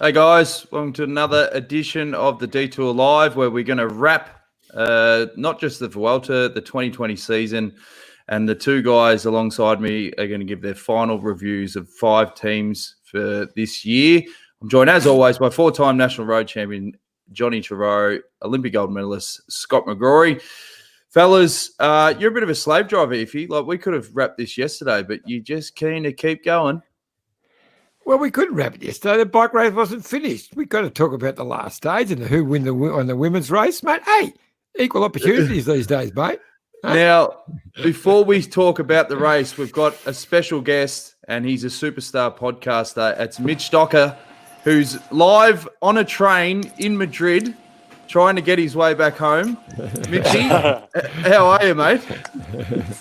Hey guys, welcome to another edition of the Detour Live, where we're going to wrap not just the Vuelta, the 2020 season, and the two guys alongside me are going to give their final reviews of 5 teams for this year. I'm joined, as always, by 4-time national road champion Johnny Trudeau, Olympic gold medalist Scott McGrory. Fellas, you're a bit of a slave driver, Iffy. Like, we could have wrapped this yesterday, but you're just keen to keep going. Well, we couldn't wrap it yesterday. The bike race wasn't finished. We've got to talk about the last stage and who win on the women's race, mate. Hey, equal opportunities these days, mate. Huh? Now, before we talk about the race, we've got a special guest, and he's a superstar podcaster. It's Mitch Docker, who's live on a train in Madrid, trying to get his way back home. Mitchy, how are you, mate?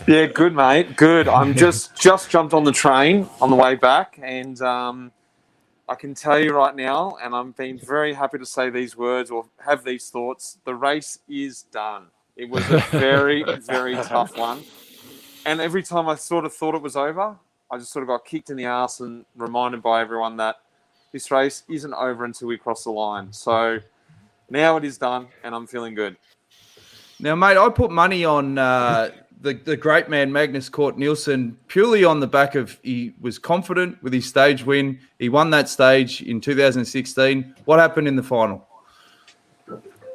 Yeah, good, mate. Good. I'm just jumped on the train on the way back, and I can tell you right now, and I'm being very happy to say these words or have these thoughts, the race is done. It was a very, very tough one. And every time I sort of thought it was over, I just sort of got kicked in the ass and reminded by everyone that this race isn't over until we cross the line. So now it is done, and I'm feeling good. Now, mate, I put money on the great man Magnus Cort Nielsen purely on the back of he was confident with his stage win. He won that stage in 2016. What happened in the final?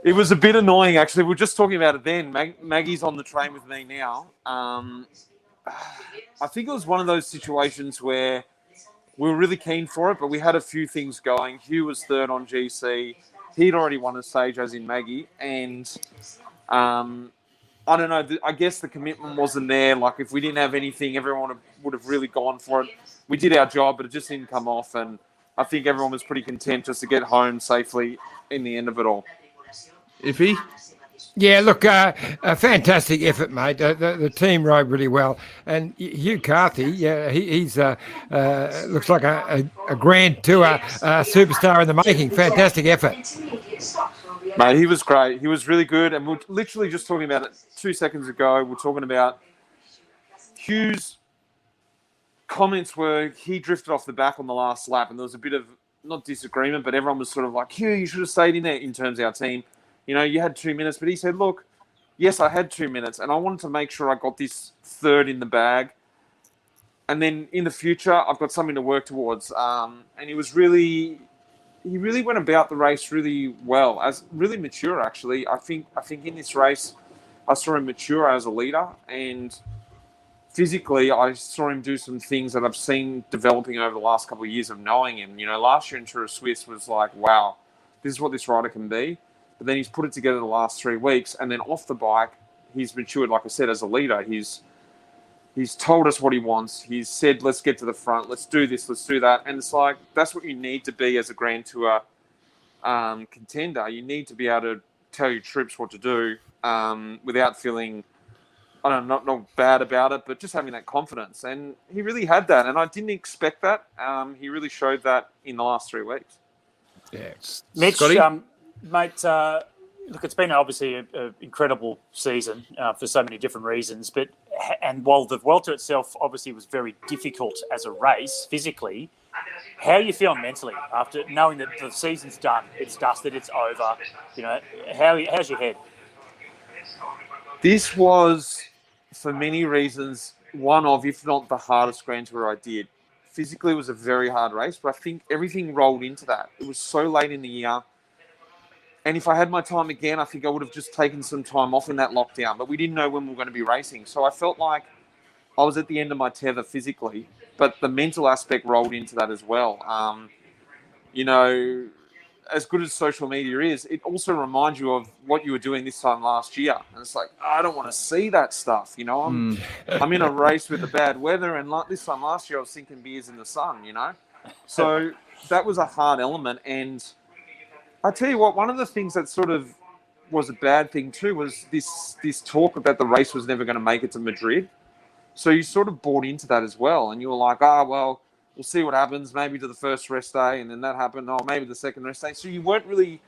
It was a bit annoying, actually. We were just talking about it then. Maggie's on the train with me now. I think it was one of those situations where we were really keen for it, but we had a few things going. Hugh was third on GC. He'd already won a stage, as in Maggie. And I don't know. I guess the commitment wasn't there. Like, if we didn't have anything, everyone would have really gone for it. We did our job, but it just didn't come off. And I think everyone was pretty content just to get home safely in the end of it all. Iffy? Yeah, look, a fantastic effort, mate. The team rode really well. And Hugh Carthy, yeah, he's looks like a Grand Tour superstar in the making. Fantastic effort. Mate, he was great. He was really good. And we were literally just talking about it 2 seconds ago. We're talking about Hugh's comments were he drifted off the back on the last lap. And there was a bit of, not disagreement, but everyone was sort of like, Hugh, you should have stayed in there in terms of our team. You know, you had 2 minutes. But he said, look, yes, I had 2 minutes. And I wanted to make sure I got this third in the bag. And then in the future, I've got something to work towards. And he really went about the race really well, as really mature, actually. I think in this race, I saw him mature as a leader. And physically, I saw him do some things that I've seen developing over the last couple of years of knowing him. You know, last year in Tour of Swiss was like, wow, this is what this rider can be. But then he's put it together the last 3 weeks, and then off the bike, he's matured, like I said, as a leader. He's told us what he wants. He's said, let's get to the front. Let's do this. Let's do that. And it's like, that's what you need to be as a Grand Tour contender. You need to be able to tell your troops what to do without feeling, I don't know, not bad about it, but just having that confidence. And he really had that. And I didn't expect that. He really showed that in the last 3 weeks. Yeah. Mitch, mate, look, it's been obviously an incredible season for so many different reasons. And while the Vuelta itself obviously was very difficult as a race physically, how are you feeling mentally after knowing that the season's done, it's dusted, it's over? You know, how's your head? This was, for many reasons, one of, if not the hardest Grand Tour I did. Physically, it was a very hard race, but I think everything rolled into that. It was so late in the year. And if I had my time again, I think I would have just taken some time off in that lockdown. But we didn't know when we were going to be racing. So I felt like I was at the end of my tether physically. But the mental aspect rolled into that as well. You know, as good as social media is, it also reminds you of what you were doing this time last year. And it's like, I don't want to see that stuff. You know, I'm in a race with the bad weather. And this time last year, I was sinking beers in the sun, you know. So that was a hard element. And I tell you what, one of the things that sort of was a bad thing too was this talk about the race was never going to make it to Madrid. So you sort of bought into that as well. And you were like, well, we'll see what happens, maybe to the first rest day. And then that happened. Oh, maybe the second rest day. So you weren't really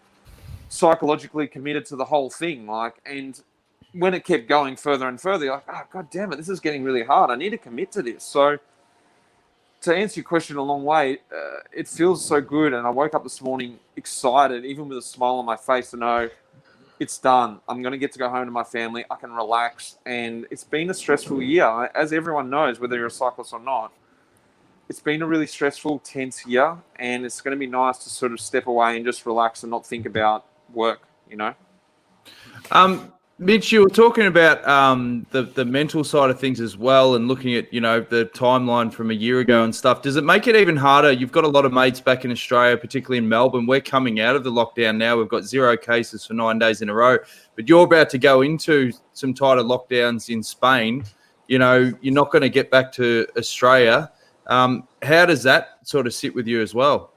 psychologically committed to the whole thing. And when it kept going further and further, you're like, God damn it, this is getting really hard. I need to commit to this. So to answer your question a long way, it feels so good. And I woke up this morning excited, even with a smile on my face, to know it's done. I'm going to get to go home to my family. I can relax. And it's been a stressful year. As everyone knows, whether you're a cyclist or not, it's been a really stressful, tense year. And it's going to be nice to sort of step away and just relax and not think about work, you know? Mitch, you were talking about the mental side of things as well, and looking at, you know, the timeline from a year ago and stuff. Does it make it even harder? You've got a lot of mates back in Australia, particularly in Melbourne. We're coming out of the lockdown now. We've got 0 cases for 9 days in a row, but you're about to go into some tighter lockdowns in Spain. You know, you're not going to get back to Australia. How does that sort of sit with you as well?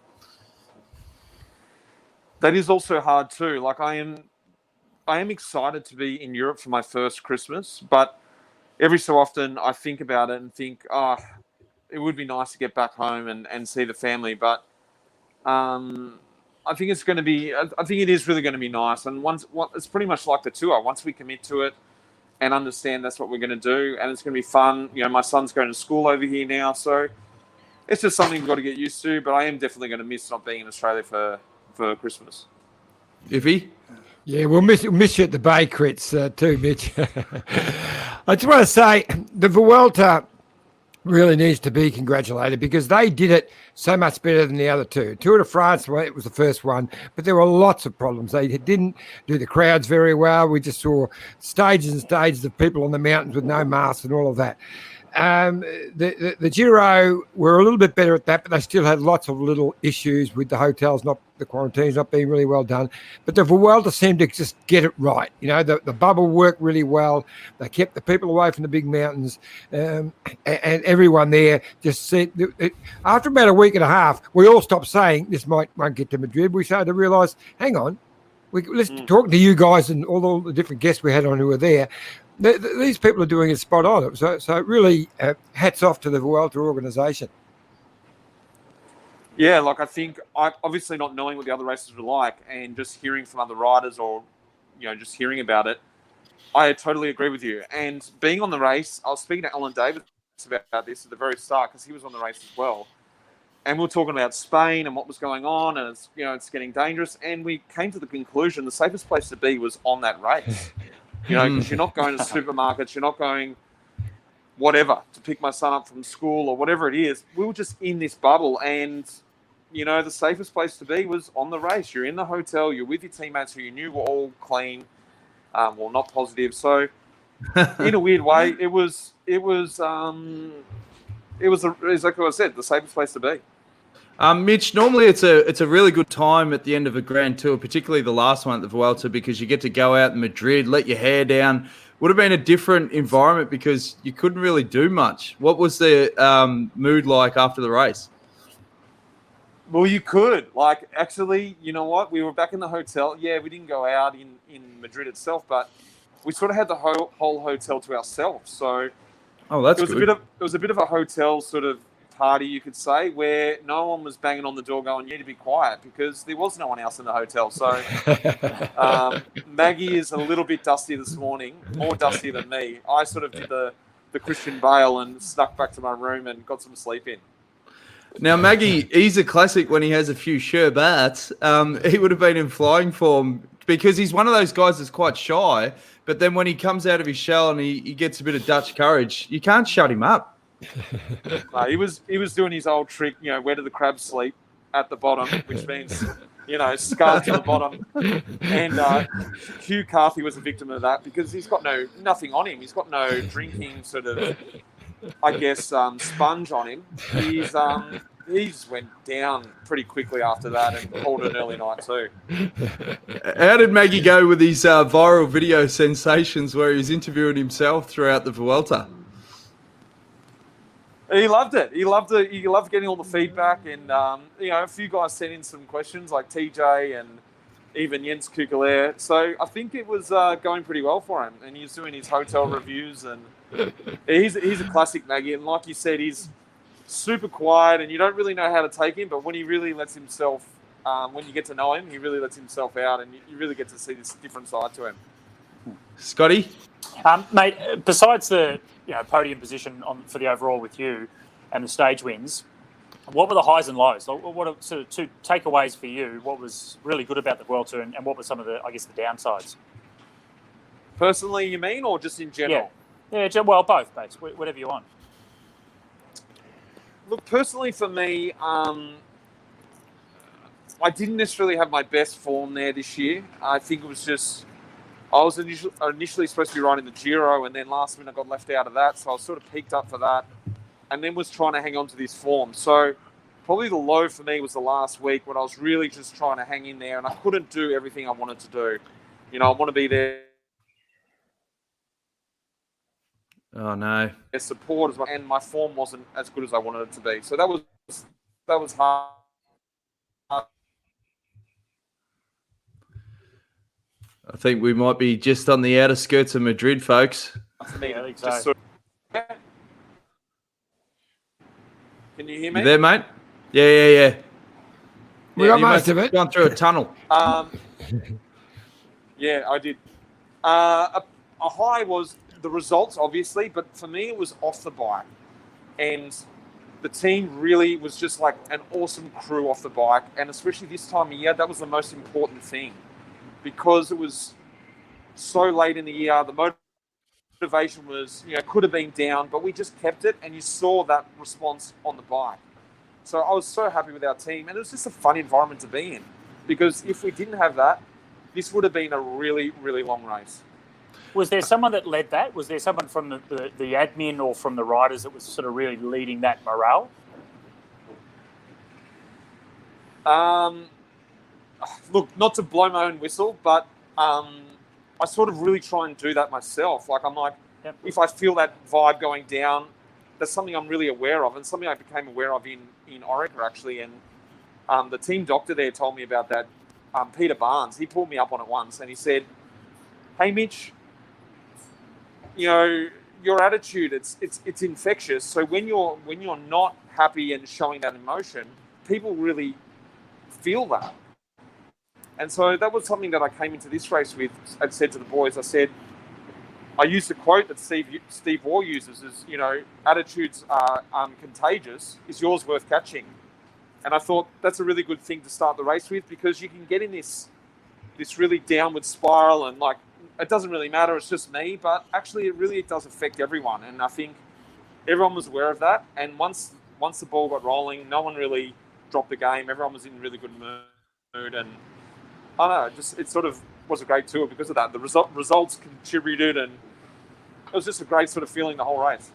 That is also hard too. Like I am excited to be in Europe for my first Christmas, but every so often I think about it and think, it would be nice to get back home and see the family. But I think it is really going to be nice. And it's pretty much like the tour. Once we commit to it and understand that's what we're going to do, and it's going to be fun. You know, my son's going to school over here now, so it's just something we've got to get used to. But I am definitely going to miss not being in Australia for Christmas. Iffy? Yeah, we'll miss you at the Bay Crits too, Mitch. I just want to say the Vuelta really needs to be congratulated because they did it so much better than the other two. Tour de France, well, it was the first one, but there were lots of problems. They didn't do the crowds very well. We just saw stages and stages of people on the mountains with no masks and all of that. The Giro were a little bit better at that, but they still had lots of little issues with the hotels, the quarantines not being really well done. But the Vuelta seemed to just get it right. You know, the bubble worked really well. They kept the people away from the big mountains, and everyone there just said, after about a week and a half, we all stopped saying this won't get to Madrid. We started to realise, hang on, let's talk to you guys and all the different guests we had on who were there. These people are doing it spot on. So really hats off to the Vuelta organisation. Yeah, like I think, obviously not knowing what the other races were like and just hearing from other riders or, you know, just hearing about it, I totally agree with you. And being on the race, I was speaking to Alan Davis about this at the very start because he was on the race as well. And we were talking about Spain and what was going on, and it's getting dangerous. And we came to the conclusion the safest place to be was on that race. You know, because you're not going to supermarkets, you're not going whatever to pick my son up from school or whatever it is. We were just in this bubble, and you know, the safest place to be was on the race. You're in the hotel, you're with your teammates who you knew were all clean, well, not positive. So, in a weird way, it was exactly what I said, the safest place to be. Mitch, normally it's a really good time at the end of a Grand Tour, particularly the last one at the Vuelta, because you get to go out in Madrid, let your hair down. Would have been a different environment because you couldn't really do much. What was the mood like after the race? Well, you could. Like, actually, you know what? We were back in the hotel. Yeah, we didn't go out in Madrid itself, but we sort of had the whole hotel to ourselves. So that's good. It was a bit of a hotel sort of party, you could say, where no one was banging on the door going, you need to be quiet, because there was no one else in the hotel. So Maggie is a little bit dusty this morning, more dusty than me. I sort of did the Christian Bale and snuck back to my room and got some sleep in. Now, Maggie, he's a classic when he has a few sherbets. He would have been in flying form because he's one of those guys that's quite shy, but then when he comes out of his shell and he gets a bit of Dutch courage, you can't shut him up. He was doing his old trick, you know, where do the crabs sleep? At the bottom, which means, you know, skull to the bottom. And Hugh Carthy was a victim of that because he's got nothing on him. He's got no drinking sort of, I guess, sponge on him. He just went down pretty quickly after that and called it an early night too. How did Maggie go with these viral video sensations where he was interviewing himself throughout the Vuelta? He loved it. He loved getting all the feedback, and you know, a few guys sent in some questions, like TJ and even Jens Kukelaar. So I think it was going pretty well for him, and he's doing his hotel reviews, and he's a classic Maggie. And like you said, he's super quiet, and you don't really know how to take him. But when he really lets himself, when you get to know him, he really lets himself out, and you really get to see this different side to him. Scotty, mate. Besides the podium position for the overall with you and the stage wins, What were the highs and lows? Like, what are sort of two takeaways for you? What was really good about the Vuelta, and what were some of the, I guess, the downsides? Personally, you mean, or just in general? Yeah. Well, both, Bates. Whatever you want. Look, personally for me, I didn't necessarily have my best form there this year. I think it was just I was initially supposed to be riding the Giro, and then last minute I got left out of that, so I was sort of peaked up for that, and then was trying to hang on to this form. So probably the low for me was the last week when I was really just trying to hang in there, and I couldn't do everything I wanted to do. You know, I want to be there. Oh no! Their support as well, and my form wasn't as good as I wanted it to be. So that was hard. I think we might be just on the outer skirts of Madrid, folks. For me, I think just so. Can you hear me? You there, mate? Yeah. We got you most must of have it. gone through a tunnel. Yeah, I did. A high was the results, obviously, but for me, it was off the bike. And the team really was just like an awesome crew off the bike. And especially this time of year, that was the most important thing. Because it was so late in the year, the motivation was, could have been down, but we just kept it, and you saw that response on the bike. So I was so happy with our team, and it was just a fun environment to be in. Because if we didn't have that, this would have been a really, really long race. Was there someone that led that? Was there someone from the admin or from the riders that was sort of really leading that morale? Look, not to blow my own whistle, but I sort of really try and do that myself. Like, I'm like, if I feel that vibe going down, that's something I'm really aware of, and something I became aware of in Orica, actually. And the team doctor there told me about that. Peter Barnes, he pulled me up on it once, and he said, "Hey, Mitch, your attitude, it's infectious. So when you're not happy and showing that emotion, people really feel that." And so that was something that I came into this race with. I said to the boys, I used a quote that Steve Waugh uses is, attitudes are contagious. Is yours worth catching? And I thought that's a really good thing to start the race with, because you can get in this really downward spiral, and like, it doesn't really matter, it's just me, but actually it does affect everyone. And I think everyone was aware of that. And once the ball got rolling, no one really dropped the game. Everyone was in really good mood, and I don't know, it sort of was a great tour because of that. The results contributed, and it was just a great sort of feeling the whole race.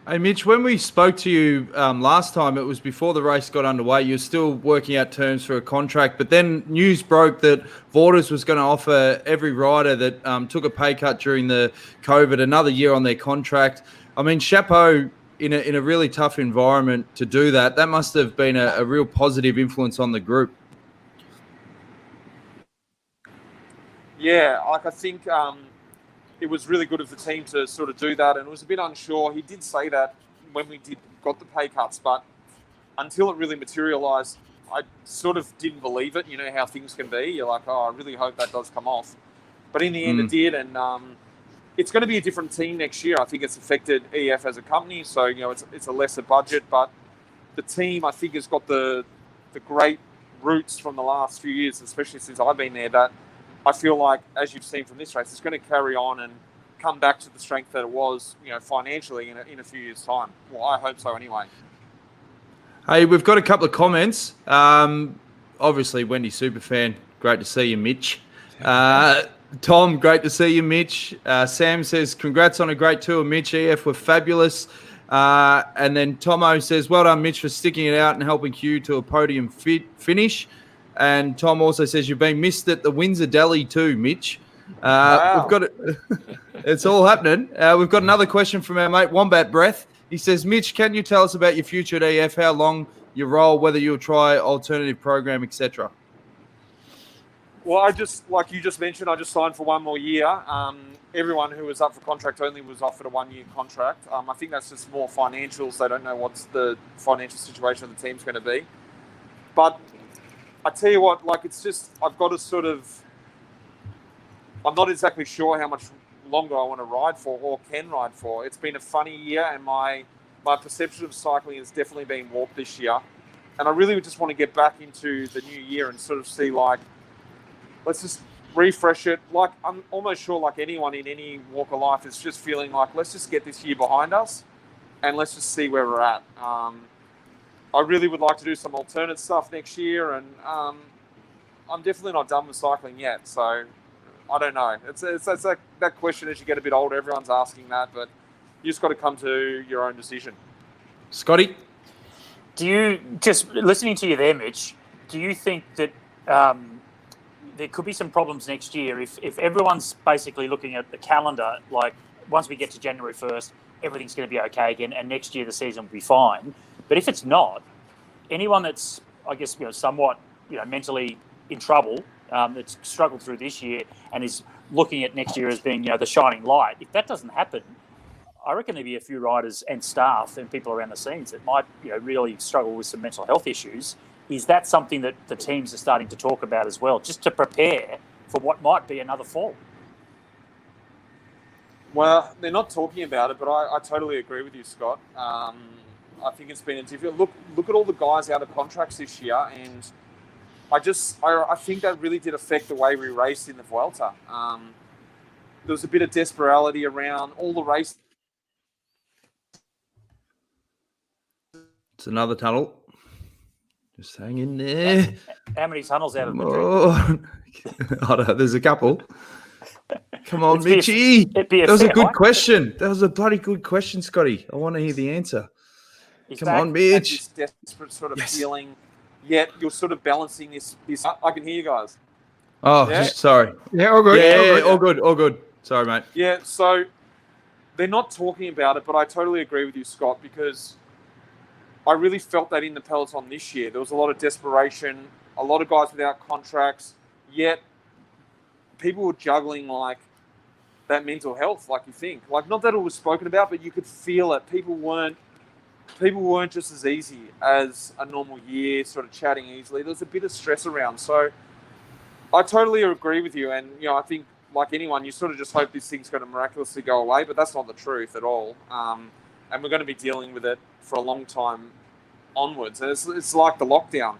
Hey, Mitch, when we spoke to you last time, it was before the race got underway. You were still working out terms for a contract, but then news broke that Vuelta was going to offer every rider that took a pay cut during the COVID another year on their contract. I mean, chapeau in a really tough environment to do that. That must have been a real positive influence on the group. Yeah, like I think it was really good of the team to sort of do that, and it was a bit unsure. He did say that when we got the pay cuts, but until it really materialised, I sort of didn't believe it. You know how things can be. You're like, oh, I really hope that does come off. But in the end, it did, and it's going to be a different team next year. I think it's affected EF as a company, so it's a lesser budget, but the team, I think, has got the great roots from the last few years, especially since I've been there, that I feel like, as you've seen from this race, it's going to carry on and come back to the strength that it was, financially in a few years' time. Well, I hope so anyway. Hey, we've got a couple of comments. Obviously, Wendy superfan, great to see you, Mitch. Tom, great to see you, Mitch. Sam says, congrats on a great tour, Mitch. EF were fabulous. And then Tomo says, well done, Mitch, for sticking it out and helping Hugh to a podium finish. And Tom also says you've been missed at the Windsor Deli too, Mitch. Wow. We've got it. It's all happening. We've got another question from our mate Wombat Breath. He says, Mitch, can you tell us about your future at EF? How long your role, whether you'll try alternative program, etc. Well, like you just mentioned, I just signed for one more year. Everyone who was up for contract only was offered a 1-year contract. I think that's just more financial, so I don't know what's the financial situation of the team's going to be. But I tell you what, like, it's just, I've got to sort of, I'm not exactly sure how much longer I want to ride for or can ride for. It's been a funny year, and my perception of cycling has definitely been warped this year. And I really just want to get back into the new year and sort of see, like, let's just refresh it. Like, I'm almost sure, like anyone in any walk of life, is just feeling like, let's just get this year behind us and let's just see where we're at. I really would like to do some alternate stuff next year, and I'm definitely not done with cycling yet. So I don't know. It's like that question as you get a bit older. Everyone's asking that, but you just got to come to your own decision. Scotty? Do you, just listening to you there, Mitch, do you think that there could be some problems next year if everyone's basically looking at the calendar, like once we get to January 1st, everything's going to be okay again, and next year the season will be fine. But if it's not, anyone that's, I guess, somewhat, mentally in trouble, that's struggled through this year and is looking at next year as being, the shining light, if that doesn't happen, I reckon there'd be a few riders and staff and people around the scenes that might, really struggle with some mental health issues. Is that something that the teams are starting to talk about as well, just to prepare for what might be another fall? Well, they're not talking about it, but I totally agree with you, Scott. I think it's been a difficult look at all the guys out of contracts this year, and I think that really did affect the way we raced in the Vuelta. There was a bit of desperation around all the races. It's another tunnel. Just hang in there. How many tunnels out of the I don't know, there's a couple. Come on, Mitchy. That was a good question. That was a bloody good question, Scotty. I want to hear the answer. Come on, Mitch. This desperate sort of feeling, yet you're sort of balancing this. I can hear you guys. Oh, yeah? Sorry. Yeah, all good. Yeah, all good. Sorry, mate. Yeah, so they're not talking about it, but I totally agree with you, Scott, because I really felt that in the peloton this year. There was a lot of desperation, a lot of guys without contracts, yet people were juggling like that mental health, like you think. Like, not that it was spoken about, but you could feel it. People weren't just as easy as a normal year, sort of chatting easily. There was a bit of stress around. So I totally agree with you. And, I think like anyone, you sort of just hope this thing's going to miraculously go away, but that's not the truth at all. And we're going to be dealing with it for a long time onwards. And it's like the lockdown.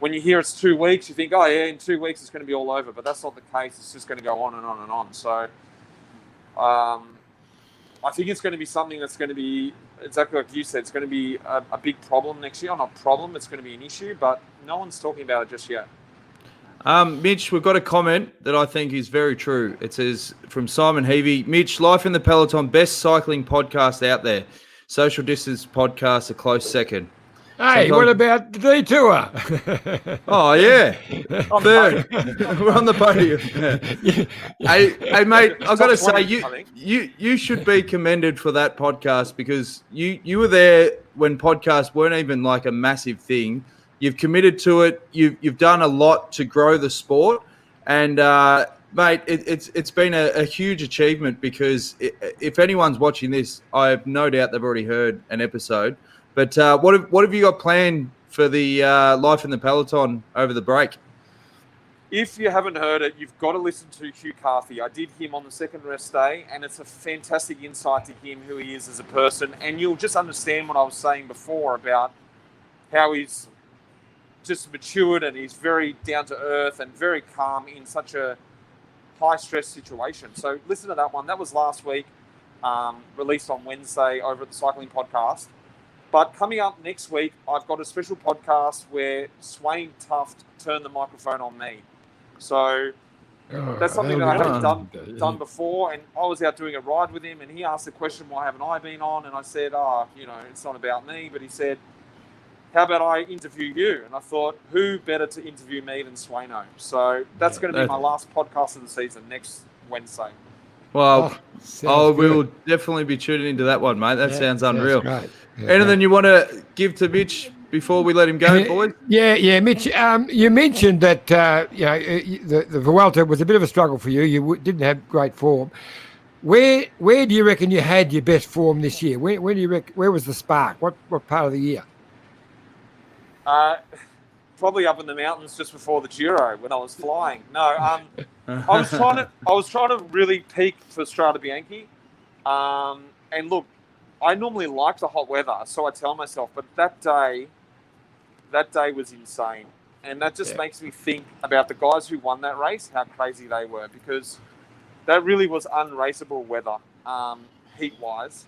When you hear it's 2 weeks, you think, oh, yeah, in 2 weeks it's going to be all over. But that's not the case. It's just going to go on and on and on. So I think it's going to be something that's going to be, exactly like you said, it's going to be a big problem next year. Not a problem, it's going to be an issue. But no one's talking about it just yet. Mitch, we've got a comment that I think is very true. It says from Simon Heavey, Mitch, Life in the Peloton, best cycling podcast out there. Social distance podcast, a close second. Hey, what about the detour? Oh, yeah. Third. We're on the podium. Hey, mate, I've got to say, you should be commended for that podcast, because you were there when podcasts weren't even like a massive thing. You've committed to it. You've done a lot to grow the sport. And, mate, it's been a huge achievement, because if anyone's watching this, I have no doubt they've already heard an episode. But what have you got planned for the Life in the Peloton over the break? If you haven't heard it, you've got to listen to Hugh Carthy. I did him on the second rest day, and it's a fantastic insight to him, who he is as a person. And you'll just understand what I was saying before about how he's just matured, and he's very down to earth and very calm in such a high stress situation. So listen to that one. That was last week, released on Wednesday over at the Cycling Podcast. But coming up next week, I've got a special podcast where Swain Tuft turned the microphone on me. So that's something that I haven't done before. And I was out doing a ride with him, and he asked the question, why haven't I been on? And I said, it's not about me. But he said, how about I interview you? And I thought, who better to interview me than Swaino? So that's going to be my last podcast of the season next Wednesday. Well, I will definitely be tuning into that one, mate. That sounds unreal. Great. Yeah, anything you want to give to Mitch before we let him go, boys? Yeah, Mitch. You mentioned that the Vuelta was a bit of a struggle for you. You didn't have great form. Where do you reckon you had your best form this year? Where was the spark? What part of the year? Probably up in the mountains just before the Giro when I was flying. No, I was trying to really peak for Strade Bianche. And look, I normally like the hot weather, so I tell myself, but that day that day was insane. And that just makes me think about the guys who won that race, how crazy they were, because that really was unraceable weather, heat-wise.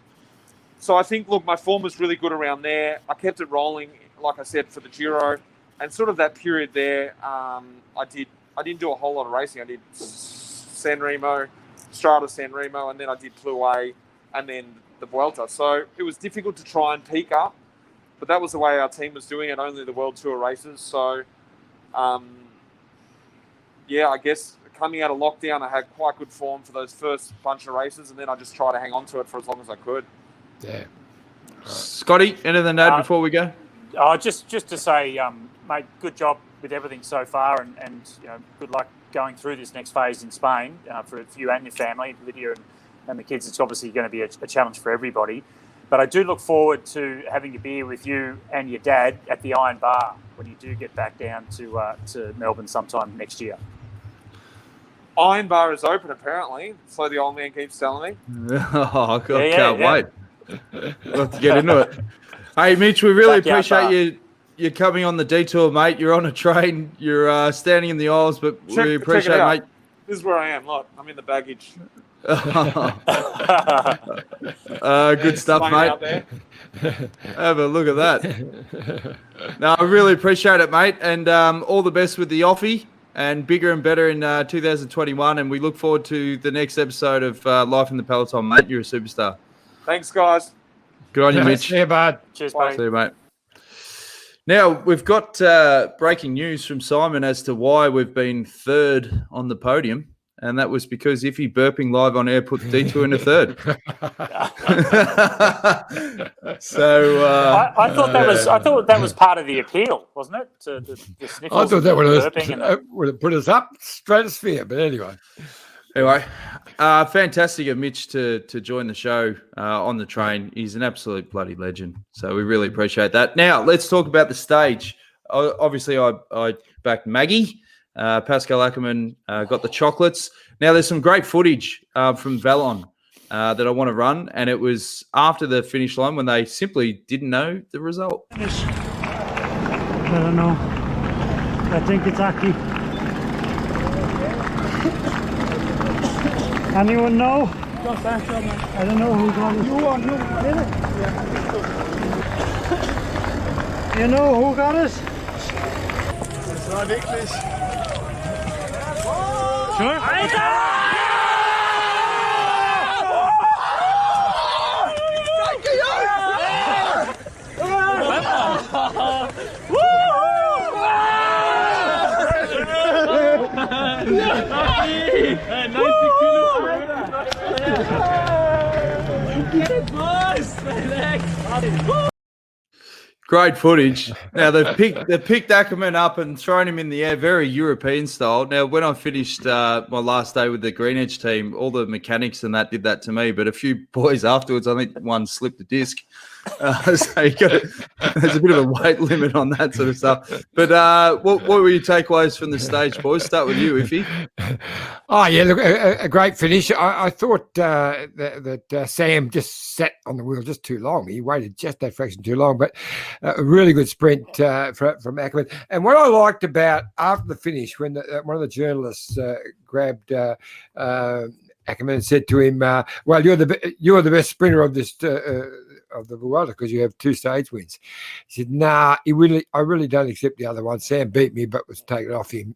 So I think, look, my form was really good around there. I kept it rolling, like I said, for the Giro. And sort of that period there, I didn't do a whole lot of racing. I did San Remo, Strada San Remo, and then I did Plouay, and then the Vuelta. So it was difficult to try and peak up, but that was the way our team was doing it, only the World Tour races. So, I guess coming out of lockdown, I had quite good form for those first bunch of races, and then I just tried to hang on to it for as long as I could. Yeah. Scotty, anything to add before we go? Just to say, mate, good job with everything so far, and good luck going through this next phase in Spain for you and your family, Lydia and the kids. It's obviously going to be a challenge for everybody. But I do look forward to having a beer with you and your dad at the Iron Bar when you do get back down to Melbourne sometime next year. Iron Bar is open, apparently. So the old man keeps telling me. Oh, God, can't wait. We'll have to get into it. Hey, Mitch, we really appreciate you coming on the detour, mate. You're on a train. You're standing in the aisles, but we appreciate it, mate. This is where I am. Look, I'm in the baggage. Good stuff, mate. Have a look at that. No, I really appreciate it, mate. And all the best with the offie, and bigger and better in 2021. And we look forward to the next episode of Life in the Peloton, mate. You're a superstar. Thanks, guys. Good on you, Mitch. See you, bud. Cheers, mate. See you, mate. Now, we've got breaking news from Simon as to why we've been third on the podium. And that was because Iffy burping live on air put the detour into third. So I thought that was part of the appeal, wasn't it? To the I thought that would have put us up stratosphere, but anyway. Anyway, fantastic of Mitch to join the show on the train. He's an absolute bloody legend. So we really appreciate that. Now, let's talk about the stage. Obviously, I backed Maggie. Pascal Ackermann got the chocolates. Now, there's some great footage from Vallon that I want to run, and it was after the finish line when they simply didn't know the result. I don't know. I think it's Aki. Anyone know? I don't know who got it. You did it? Yeah. You know who got it? Das war wirklich. Sure. Great footage. Now they've picked Ackermann up and thrown him in the air, very European style. Now, when I finished my last day with the Green Edge team, all the mechanics and that did that to me. But a few boys afterwards, I think one slipped a disc. So there's a bit of a weight limit on that sort of stuff. But what were your takeaways from the stage, boys? Start with you, Iffy. Oh, yeah, look, a great finish. I thought that Sam just sat on the wheel just too long. He waited just that fraction too long, but a really good sprint from Ackermann. And what I liked about after the finish, when one of the journalists grabbed Ackermann and said to him, "Well, you're the best sprinter of this of the Vuelta because you have 2 stage wins." He said, "Nah, I really don't accept the other one. Sam beat me, but was taken off him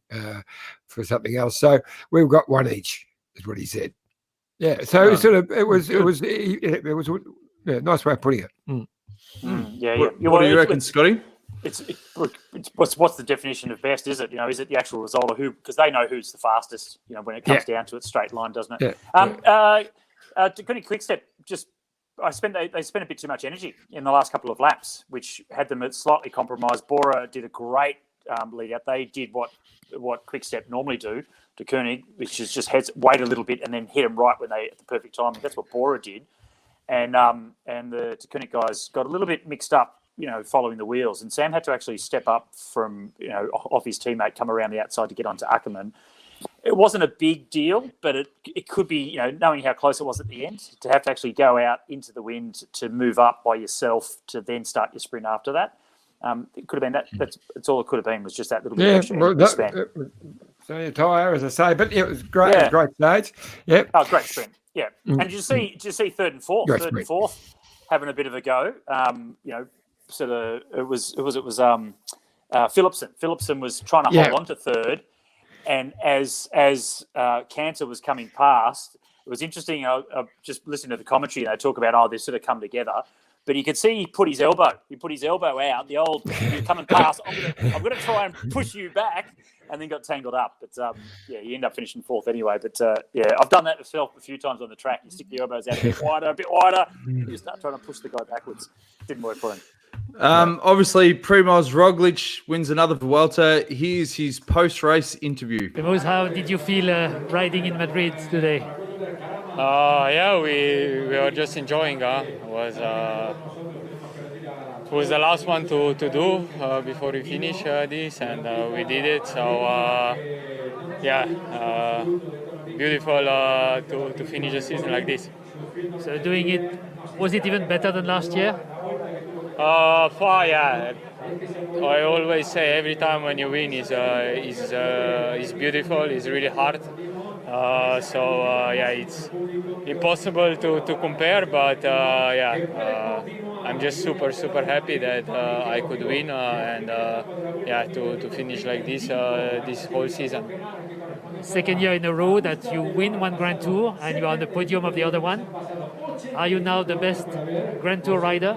for something else. So we've got 1 each," is what he said. Yeah. So it was a nice way of putting it. Yeah. What do you reckon, Scotty? It's what's the definition of best? Is it is it the actual result of who? Because they know who's the fastest. When it comes down to it, straight line, doesn't it? Yeah. Good Quickstep. They spent a bit too much energy in the last couple of laps, which had them slightly compromised. Bora did a great lead out. They did what Quickstep normally do to Koenig, which is just wait a little bit and then hit them right when they at the perfect time. That's what Bora did, and the Koenig guys got a little bit mixed up. Following the wheels, and Sam had to actually step up from off his teammate, come around the outside to get onto Ackermann. It wasn't a big deal, but it could be, knowing how close it was at the end, to have to actually go out into the wind to move up by yourself to then start your sprint after that. It could have been that. That's all it could have been, was just that little bit of extra well, energy spent. It's only a tyre, as I say, but it was great. Yeah. It was great stage. Yep. Oh, great sprint. Yeah. And did you see third and fourth? Great Third and sprint. fourth having a bit of a go. Sort of it was Phillipson. Phillipson was trying to hold on to third, and as Cantor was coming past, it was interesting. I just listened to the commentary, and they talk about, they sort of come together. But you could see he put his elbow out. The old, you're coming past. I'm gonna try and push you back, and then got tangled up. But you end up finishing fourth anyway. But I've done that myself a few times on the track. You stick the elbows out a bit wider. You start trying to push the guy backwards. Didn't work for him. Obviously, Primoz Roglic wins another Vuelta. Here's his post-race interview. Primoz, how did you feel riding in Madrid today? We were just enjoying. It was the last one to do before we finish this, and we did it. So beautiful to finish the season like this. So doing it, was it even better than last year? I always say every time when you win is beautiful. It's really hard. It's impossible to compare, but I'm just super happy that I could win to finish like this this whole season. Second year in a row that you win one Grand Tour and you are on the podium of the other one. Are you now the best Grand Tour rider?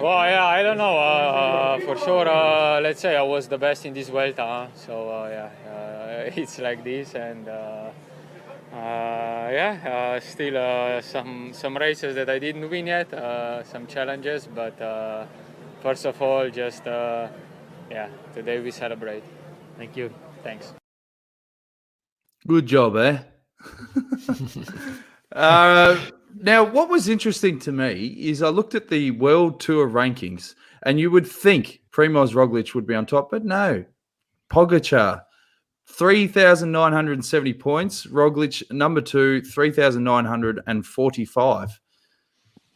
Well, I don't know. For sure, let's say I was the best in this Vuelta. It's like this, and still some races that I didn't win yet, some challenges. But first of all, just today we celebrate. Thank you. Thanks. Good job, eh? Now, what was interesting to me is I looked at the World Tour rankings, and you would think Primoz Roglic would be on top, but no. Pogačar, 3,970 points. Roglic, number 2, 3,945.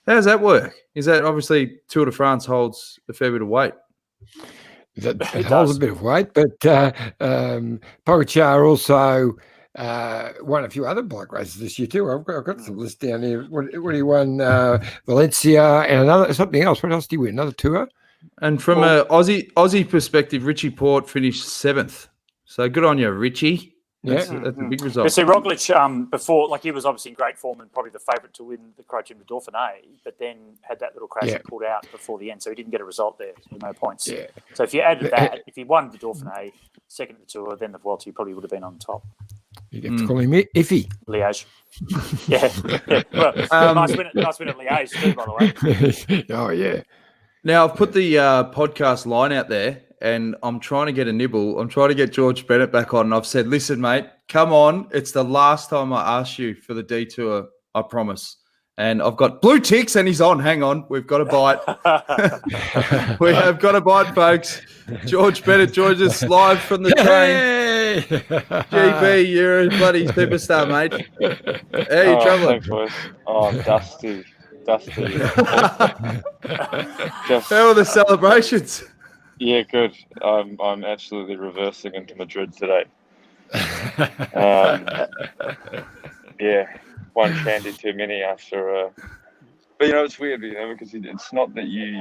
How does that work? Is that obviously Tour de France holds a fair bit of weight? It holds a bit of weight, but Pogačar also won a few other bike races this year too. I've got some list down here. What he won? Valencia and something else. What else did he win? Another tour? And from an Aussie perspective, Richie Porte finished 7th. So good on you, Richie. That's a big result. So Roglic, before, he was obviously in great form and probably the favourite to win the Criterium de Dauphiné, but then had that little crash and pulled out before the end, so he didn't get a result there, so no points. Yeah. So if you added that, if he won the Dauphiné, second at the Tour, then the Vuelta, he probably would have been on top. You'd have to call him Iffy. Liège. Well, nice win at Liège too, by the way. Oh, yeah. Now, I've put the podcast line out there, and I'm trying to get a nibble. I'm trying to get George Bennett back on, and I've said, listen, mate, come on. It's the last time I ask you for the detour, I promise. And I've got blue ticks, and he's on. Hang on. We've got a bite. We have got a bite, folks. George Bennett joins us live from the train. GB, you're a bloody superstar, mate. How are you travelling? Thanks, boys. Oh, I'm dusty. How are the celebrations? Yeah, good. I'm absolutely reversing into Madrid today. One shandy too many after. But it's weird, because it's not that you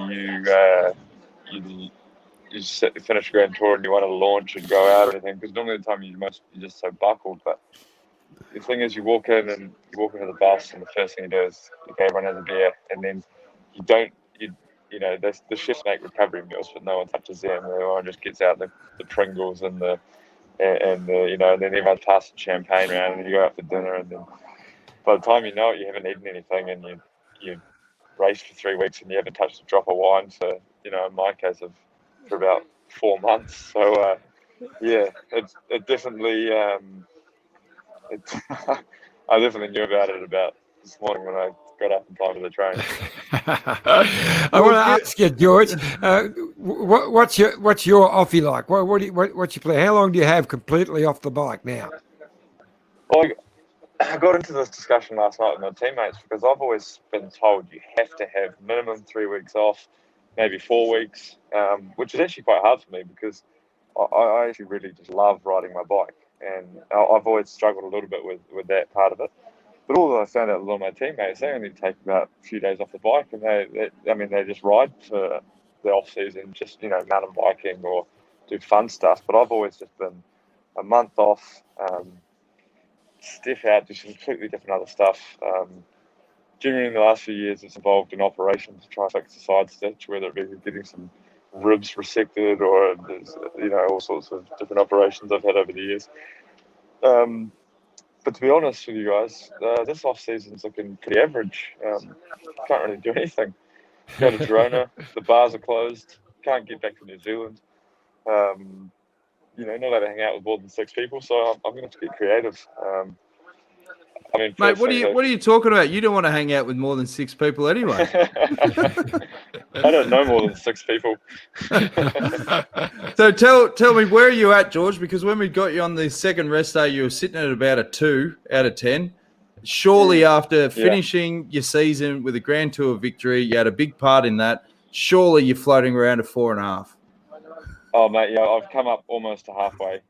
finish a Grand Tour and you want to launch and go out or anything. Because normally the time you're just so buckled. But the thing is, you walk into the bus and the first thing you do is, okay, everyone has a beer, and then the chefs make recovery meals, but no one touches them. Everyone just gets out the Pringles and then everyone's passing champagne around, and you go out for dinner, and then by the time you know it, you haven't eaten anything, and you race for 3 weeks and you haven't touched a drop of wine. So in my case, for about 4 months. So it definitely. I definitely knew about it about this morning when I got up and climbed to the train. I want to ask you, George, what's your offie like? What's your plan? How long do you have completely off the bike now? Well, I got into this discussion last night with my teammates because I've always been told you have to have minimum 3 weeks off, maybe 4 weeks, which is actually quite hard for me because I actually really just love riding my bike, and I've always struggled a little bit with that part of it. But all I found out with all my teammates, they only take about a few days off the bike, and they just ride for the off season, just mountain biking or do fun stuff. But I've always just been a month off, step out, do some completely different other stuff. Generally, in the last few years, it's involved in operations to try to fix a side stitch, whether it be getting some ribs resected or there's all sorts of different operations I've had over the years. But to be honest with you guys, this off season's looking pretty average. Can't really do anything. Go to Girona, the bars are closed. Can't get back to New Zealand. Not allowed to hang out with more than 6 people, so I'm going to have to get creative. Mate, what are you talking about? You don't want to hang out with more than 6 people anyway. I don't know more than 6 people. So tell me, where are you at, George? Because when we got you on the second rest day, you were sitting at about a 2 out of 10. Surely after finishing your season with a Grand Tour victory, you had a big part in that. Surely you're floating around a 4.5. Oh, mate, yeah, I've come up almost to halfway.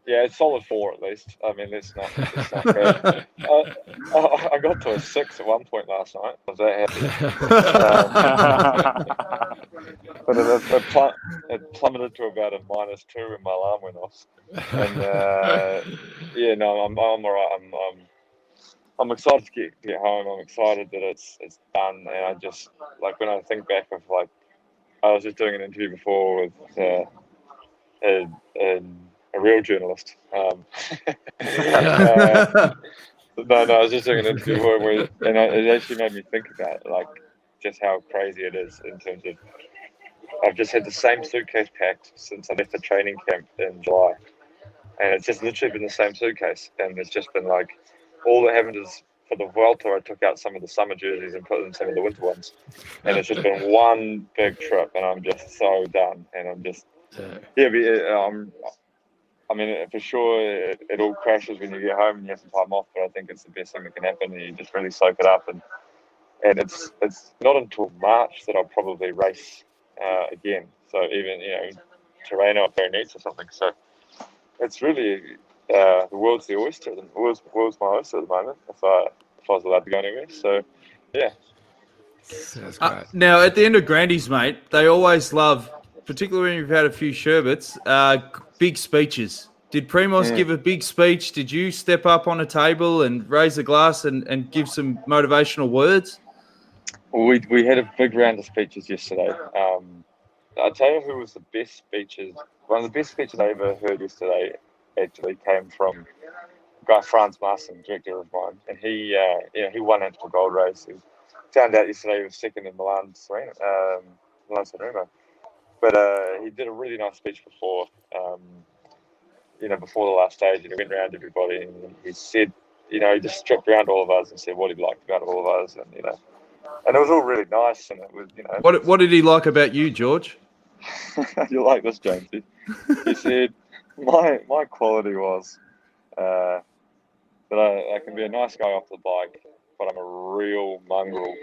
Yeah, it's solid 4 at least. I mean, it's not bad. I got to a 6 at one point last night. I was that happy. But it plummeted to about a -2 when my alarm went off. And I'm all right. I'm excited to get home. I'm excited that it's done. And I just when I think back of I was just doing an interview before with a real journalist. No, I was just doing an interview and it actually made me think about just how crazy it is in terms of I've just had the same suitcase packed since I left the training camp in July, and it's just literally been the same suitcase, and it's just been all that happened is for the Vuelta I took out some of the summer jerseys and put in some of the winter ones, and it's just been one big trip, and I'm just so done, and I'm just for sure, it all crashes when you get home and you have some time off. But I think it's the best thing that can happen. And you just really soak it up, and it's not until March that I'll probably race again. So even Tirreno up there needs or something. So it's really the world's the oyster. The world's my oyster at the moment. If I was allowed to go anywhere. So yeah. That's great. Now at the end of Grandies, mate, they always love, particularly when you've had a few sherbets, big speeches. Did Primoz give a big speech? Did you step up on a table and raise a glass and give some motivational words? We had a big round of speeches yesterday. I'll tell you who was the best speeches. One of the best speeches I ever heard yesterday actually came from a guy, Franz Martin, director of mine. And he won Amstel Gold Race. He found out yesterday he was second in Milan Sanremo. But he did a really nice speech before the last stage. He went around everybody and he said, he just stripped around all of us and said what he liked about all of us, and and it was all really nice. And it was, What did he like about you, George? You like this, Jonesy? He said, my quality was that I can be a nice guy off the bike, but I'm a real mongrel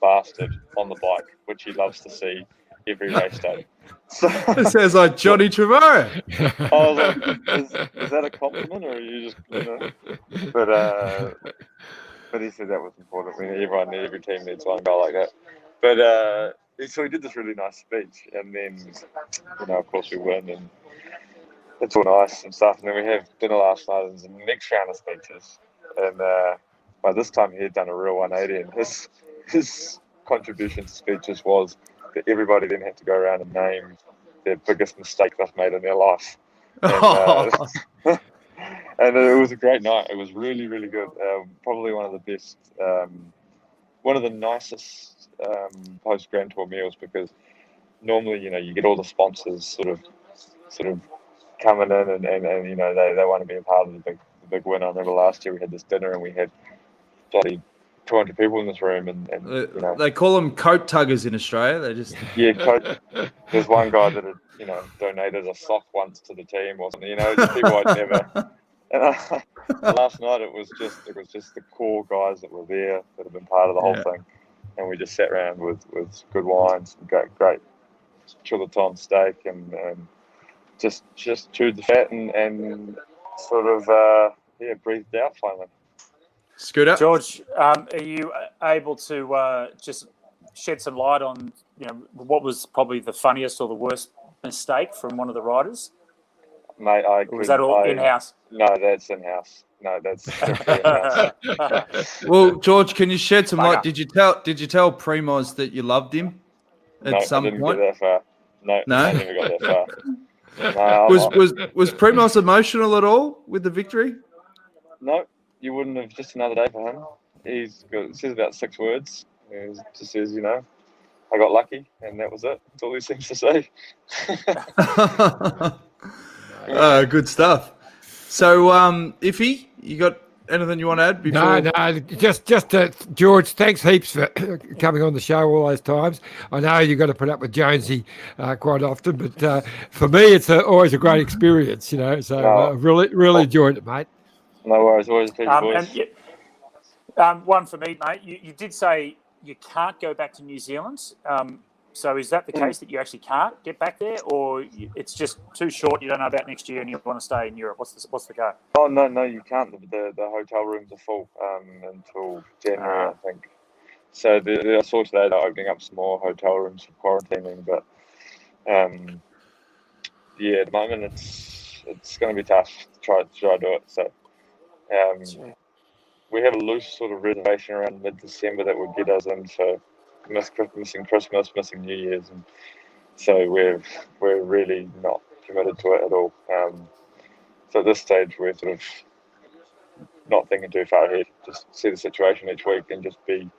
bastard on the bike, which he loves to see every race day. So, it sounds like Johnny Trevorrow. I was like, is that a compliment, or are you just, But he said that was important. Every team needs one guy like that. But so he did this really nice speech, and then, of course we win, and it's all nice and stuff. And then we have dinner last night, and the next round of speeches. And by this time, he had done a real 180, and his contribution to speeches was that everybody then had to go around and name their biggest mistake they've made in their life. And, and it was a great night. It was really, really good. Probably one of the best, one of the nicest post Grand Tour meals, because normally, you get all the sponsors sort of coming in and they want to be a part of the big win. I remember last year we had this dinner and we had bloody 200 people in this room, and they call them coat tuggers in Australia. They just There's one guy that had donated a sock once to the team or something. Just people I'd never. And last night it was just the core guys that were there that have been part of the whole thing, and we just sat around with good wines, and great chulaton steak, and just chewed the fat and sort of breathed out finally. Scooter, George, are you able to just shed some light on what was probably the funniest or the worst mistake from one of the riders? Mate, Or was that all in-house? No, that's in-house. No, that's definitely in-house. well, George, can you shed some light? Did you tell Primoz that you loved him at some point? No, I didn't get that far. No, I never got that No, far. was Primoz emotional at all with the victory? No, you wouldn't have. Just another day for him. He says about 6 words. He just says, I got lucky, and that was it. That's all he seems to say. Good stuff. So, Iffy, you got anything you want to add before? No, just George, thanks heaps for coming on the show all those times. I know you've got to put up with Jonesy quite often, but for me, it's always a great experience, so I really enjoyed it, mate. No worries, always a pleasure, boys. One for me, mate. You did say you can't go back to New Zealand. So is that the case that you actually can't get back there, or it's just too short, you don't know about next year and you want to stay in Europe? What's the go? Oh, no, you can't. The hotel rooms are full until January, I think. So I saw today they're opening up some more hotel rooms for quarantining, but at the moment it's going to be tough to try to do it. So we have a loose sort of reservation around mid-December that would get us in for missing Christmas, missing New Year's, and so we're really not committed to it at all. So at this stage, we're sort of not thinking too far ahead. Just see the situation each week and just be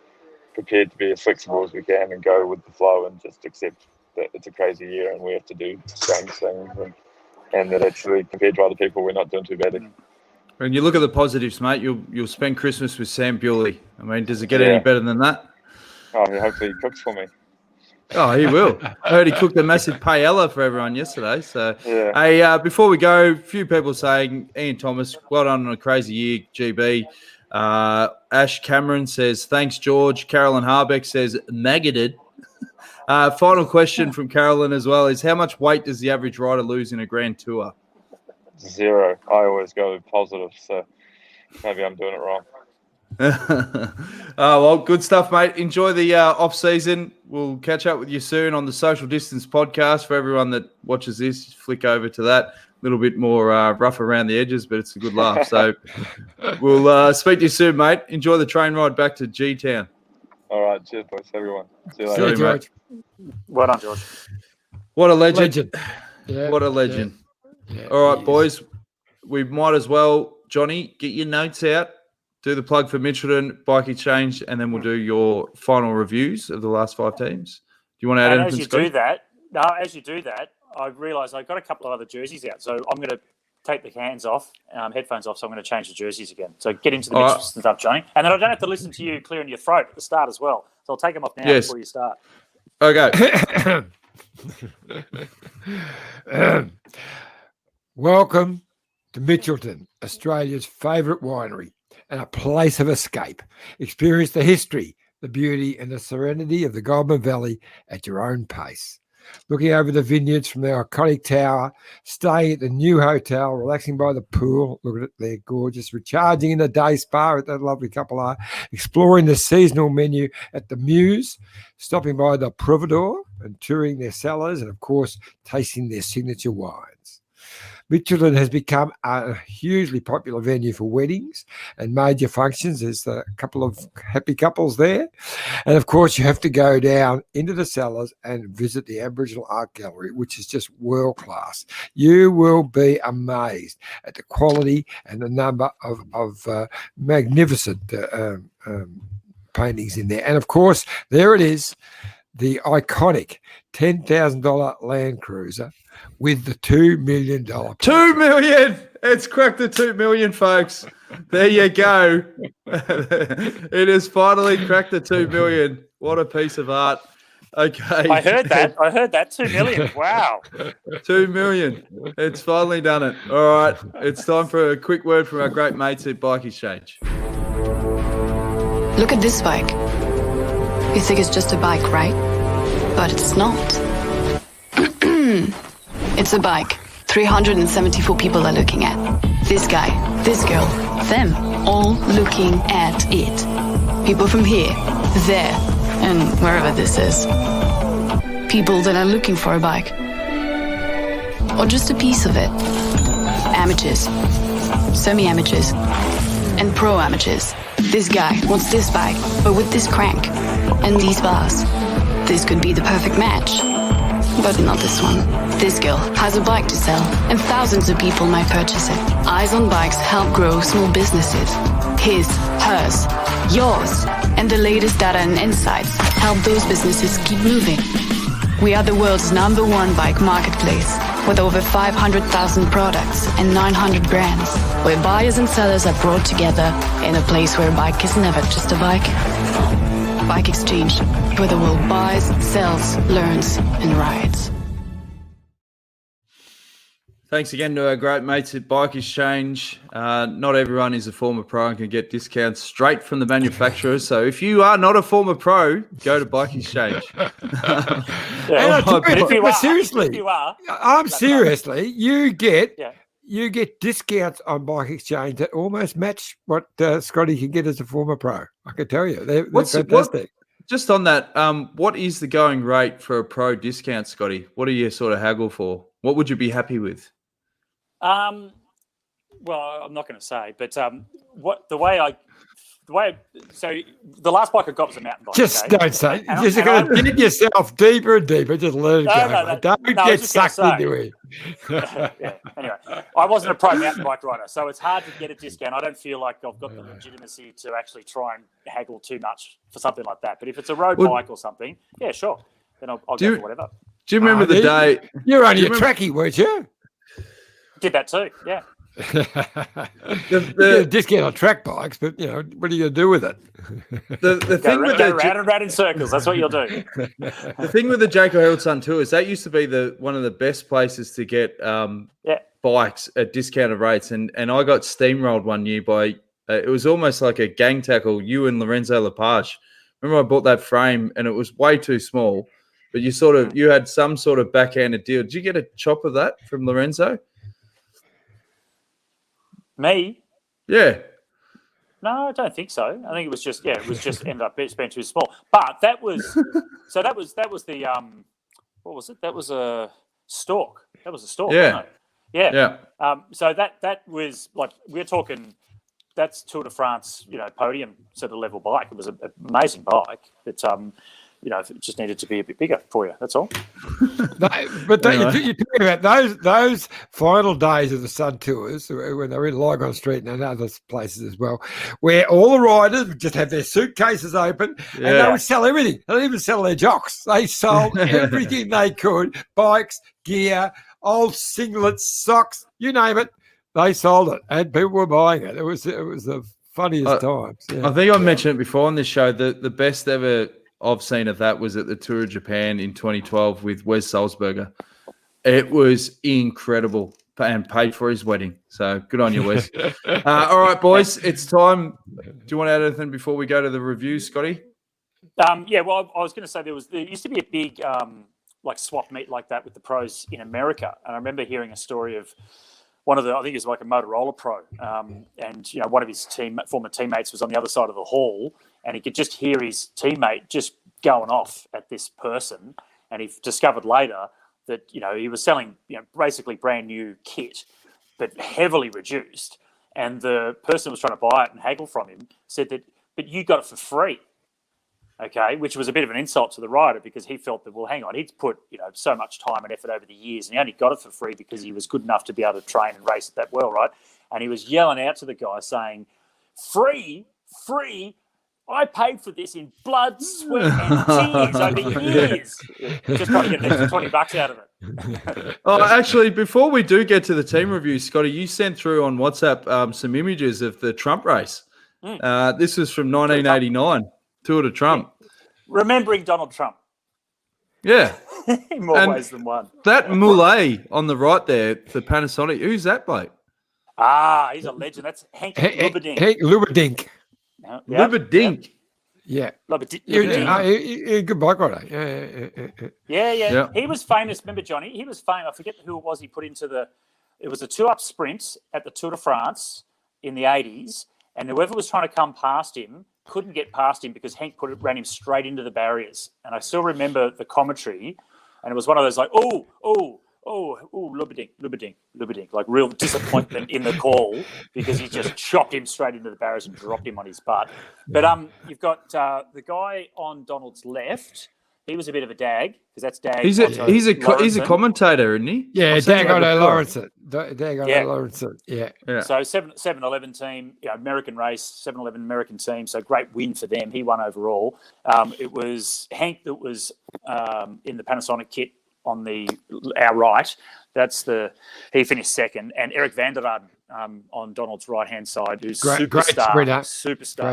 prepared to be as flexible as we can and go with the flow and just accept that it's a crazy year and we have to do strange things and that actually compared to other people, we're not doing too badly. When you look at the positives, mate, you'll spend Christmas with Sam Bewley. I mean, does it get any better than that? Oh, hopefully he cooks for me. Oh, he will. I heard he cooked a massive paella for everyone yesterday. So, hey, before we go, a few people saying, Ian Thomas, well done on a crazy year, GB. Ash Cameron says, thanks, George. Carolyn Harbeck says, maggoted. Final question from Carolyn as well is, how much weight does the average rider lose in a Grand Tour? 0. I always go positive, so maybe I'm doing it wrong. Well, good stuff, mate. Enjoy the off season. We'll catch up with you soon on the Social Distance podcast. For everyone that watches this, flick over to that. A little bit more rough around the edges, but it's a good laugh. So we'll speak to you soon, mate. Enjoy the train ride back to G-Town. All right, cheers, boys, everyone. See you later. See you, George. Well done, George. What a legend. Yeah, what a legend. Yeah, all right, boys. We might as well, Johnny, get your notes out. Do the plug for Mitchelton, Bike Exchange, and then we'll do your final reviews of the last 5 teams. Do you want to add anything? As you do that, I realise I've got a couple of other jerseys out, so I'm going to take the headphones off, so I'm going to change the jerseys again. So get into the Mitchelton stuff, Johnny. And then I don't have to listen to you clearing your throat at the start as well. So I'll take them off now before you start. Okay. Welcome to Mitchelton, Australia's favourite winery and a place of escape. Experience the history, the beauty and the serenity of the Goulburn Valley at your own pace. Looking over the vineyards from the iconic tower, staying at the new hotel, relaxing by the pool, looking at their gorgeous, recharging in the day spa at that lovely couple are, exploring the seasonal menu at the Muse, stopping by the Providor and touring their cellars and, of course, tasting their signature wines. Mitchelton has become a hugely popular venue for weddings and major functions. There's a couple of happy couples there. And, of course, you have to go down into the cellars and visit the Aboriginal Art Gallery, which is just world-class. You will be amazed at the quality and the number of magnificent paintings in there. And, of course, there it is, the iconic $10,000 Land Cruiser with the $2 million. $2 million! It's cracked the $2 million, folks. There you go. It has finally cracked the $2 million. What a piece of art. Okay. I heard that. $2 million. Wow. $2 million. It's finally done it. All right. It's time for a quick word from our great mates at Bike Exchange. Look at this bike. You think it's just a bike, right? But it's not. It's a bike. 374 people are looking at. This guy, this girl, them, all looking at it. People from here, there, and wherever this is. People that are looking for a bike. Or just a piece of it. Amateurs, semi-amateurs, and pro-amateurs. This guy wants this bike, but with this crank and these bars. This could be the perfect match. But not this one. This girl has a bike to sell, and thousands of people might purchase it. Eyes on Bikes help grow small businesses. His, hers, yours, and the latest data and insights help those businesses keep moving. We are the world's #1 bike marketplace, with over 500,000 products and 900 brands, where buyers and sellers are brought together in a place where a bike is never just a bike. Bike Exchange, where the world buys, sells, learns, and rides. Thanks again to our great mates at Bike Exchange. Not everyone is a former pro and can get discounts straight from the manufacturer. So if you are not a former pro, go to Bike Exchange. Seriously, I'm seriously. You get discounts on Bike Exchange that almost match what Scotty can get as a former pro. I can tell you, they're fantastic. Just on that, what is the going rate for a pro discount, Scotty? What do you sort of haggle for? What would you be happy with? Well, I'm not going to say, but so the last bike I got was a mountain bike. Just don't say. You're just going to dig yourself deeper and deeper. Just let it go. Don't get sucked into it. Yeah. Anyway, I wasn't a pro mountain bike rider, so it's hard to get a discount. I don't feel like I've got the legitimacy to actually try and haggle too much for something like that. But if it's a road bike or something, yeah, sure. Then I'll go for whatever. Do you remember the day? You're only a trackie, weren't you? Did that too, yeah. You get a discount on track bikes, but what are you going to do with it? The thing with go round and round in circles. That's what you'll do. The thing with the Jake O'Hareldson Tours, that used to be one of the best places to get bikes at discounted rates, and I got steamrolled one year by it was almost like a gang tackle. You and Lorenzo Lepage. Remember, I bought that frame, and it was way too small, but you had some sort of backhanded deal. Did you get a chop of that from Lorenzo? Me? Yeah. No, I don't think so. I think it was just ended up being too small. But that was the what was it? That was a stalk. That was a stalk. Yeah. Wasn't it? Yeah. So that was like we're talking. That's Tour de France, podium sort of level bike. It was an amazing bike. It's it just needed to be a bit bigger for you. That's all. You're talking about those final days of the Sun Tours when they were in Lygon Street and other places as well, where all the riders would just have their suitcases open and they would sell everything. They didn't even sell their jocks. They sold everything they could: bikes, gear, old singlets, socks, you name it. They sold it, and people were buying it. It was the funniest times. Yeah. I think I mentioned it before on this show that the best ever I've seen of that was at the Tour of Japan in 2012 with Wes Salzberger. It was incredible and paid for his wedding. So good on you, Wes. All right, boys, it's time. Do you want to add anything before we go to the review, Scotty? Yeah, well, I was going to say there used to be a big swap meet like that with the pros in America. And I remember hearing a story of one of the, I think it was like a Motorola pro, and one of his former teammates was on the other side of the hall, and he could just hear his teammate just going off at this person, and he discovered later that he was selling basically brand new kit, but heavily reduced, and the person who was trying to buy it and haggle from him said that, but you got it for free. Okay, which was a bit of an insult to the rider because he felt that, well, hang on, he'd put so much time and effort over the years, and he only got it for free because he was good enough to be able to train and race it that well, right? And he was yelling out to the guy saying, "Free, I paid for this in blood, sweat, and tears over years." Just trying to get an extra $20 out of it. Oh, actually, before we do get to the team review, Scotty, you sent through on WhatsApp some images of the Trump race. This was from 1989. Tour de Trump. Remembering Donald Trump. Yeah. In more ways than one. That Moulet on the right there for Panasonic, who's that bloke? He's a legend. That's Hank Lubadink. Hank Lubadink. Lubadink. Yeah. Lobberding. Good bike rider. Yeah. He was famous. Remember, Johnny? He was famous. I forget who it was he put into it was a 2-up sprint at the Tour de France in the 80s, and whoever was trying to come past him couldn't get past him because Hank ran him straight into the barriers. And I still remember the commentary, and it was one of those like, Lubberding, like real disappointment in the call because he just chopped him straight into the barriers and dropped him on his butt. But you've got the guy on Donald's left. He was a bit of a dag because that's Dag. He's a commentator, isn't he? Yeah, Dag Lawrenson. Lawrenson. Yeah. So 7-Eleven team, American race, 7-Eleven American team. So great win for them. He won overall. It was Hank that was in the Panasonic kit on our right. He finished second, and Eric van der Aarden on Donald's right hand side, who's superstar. Great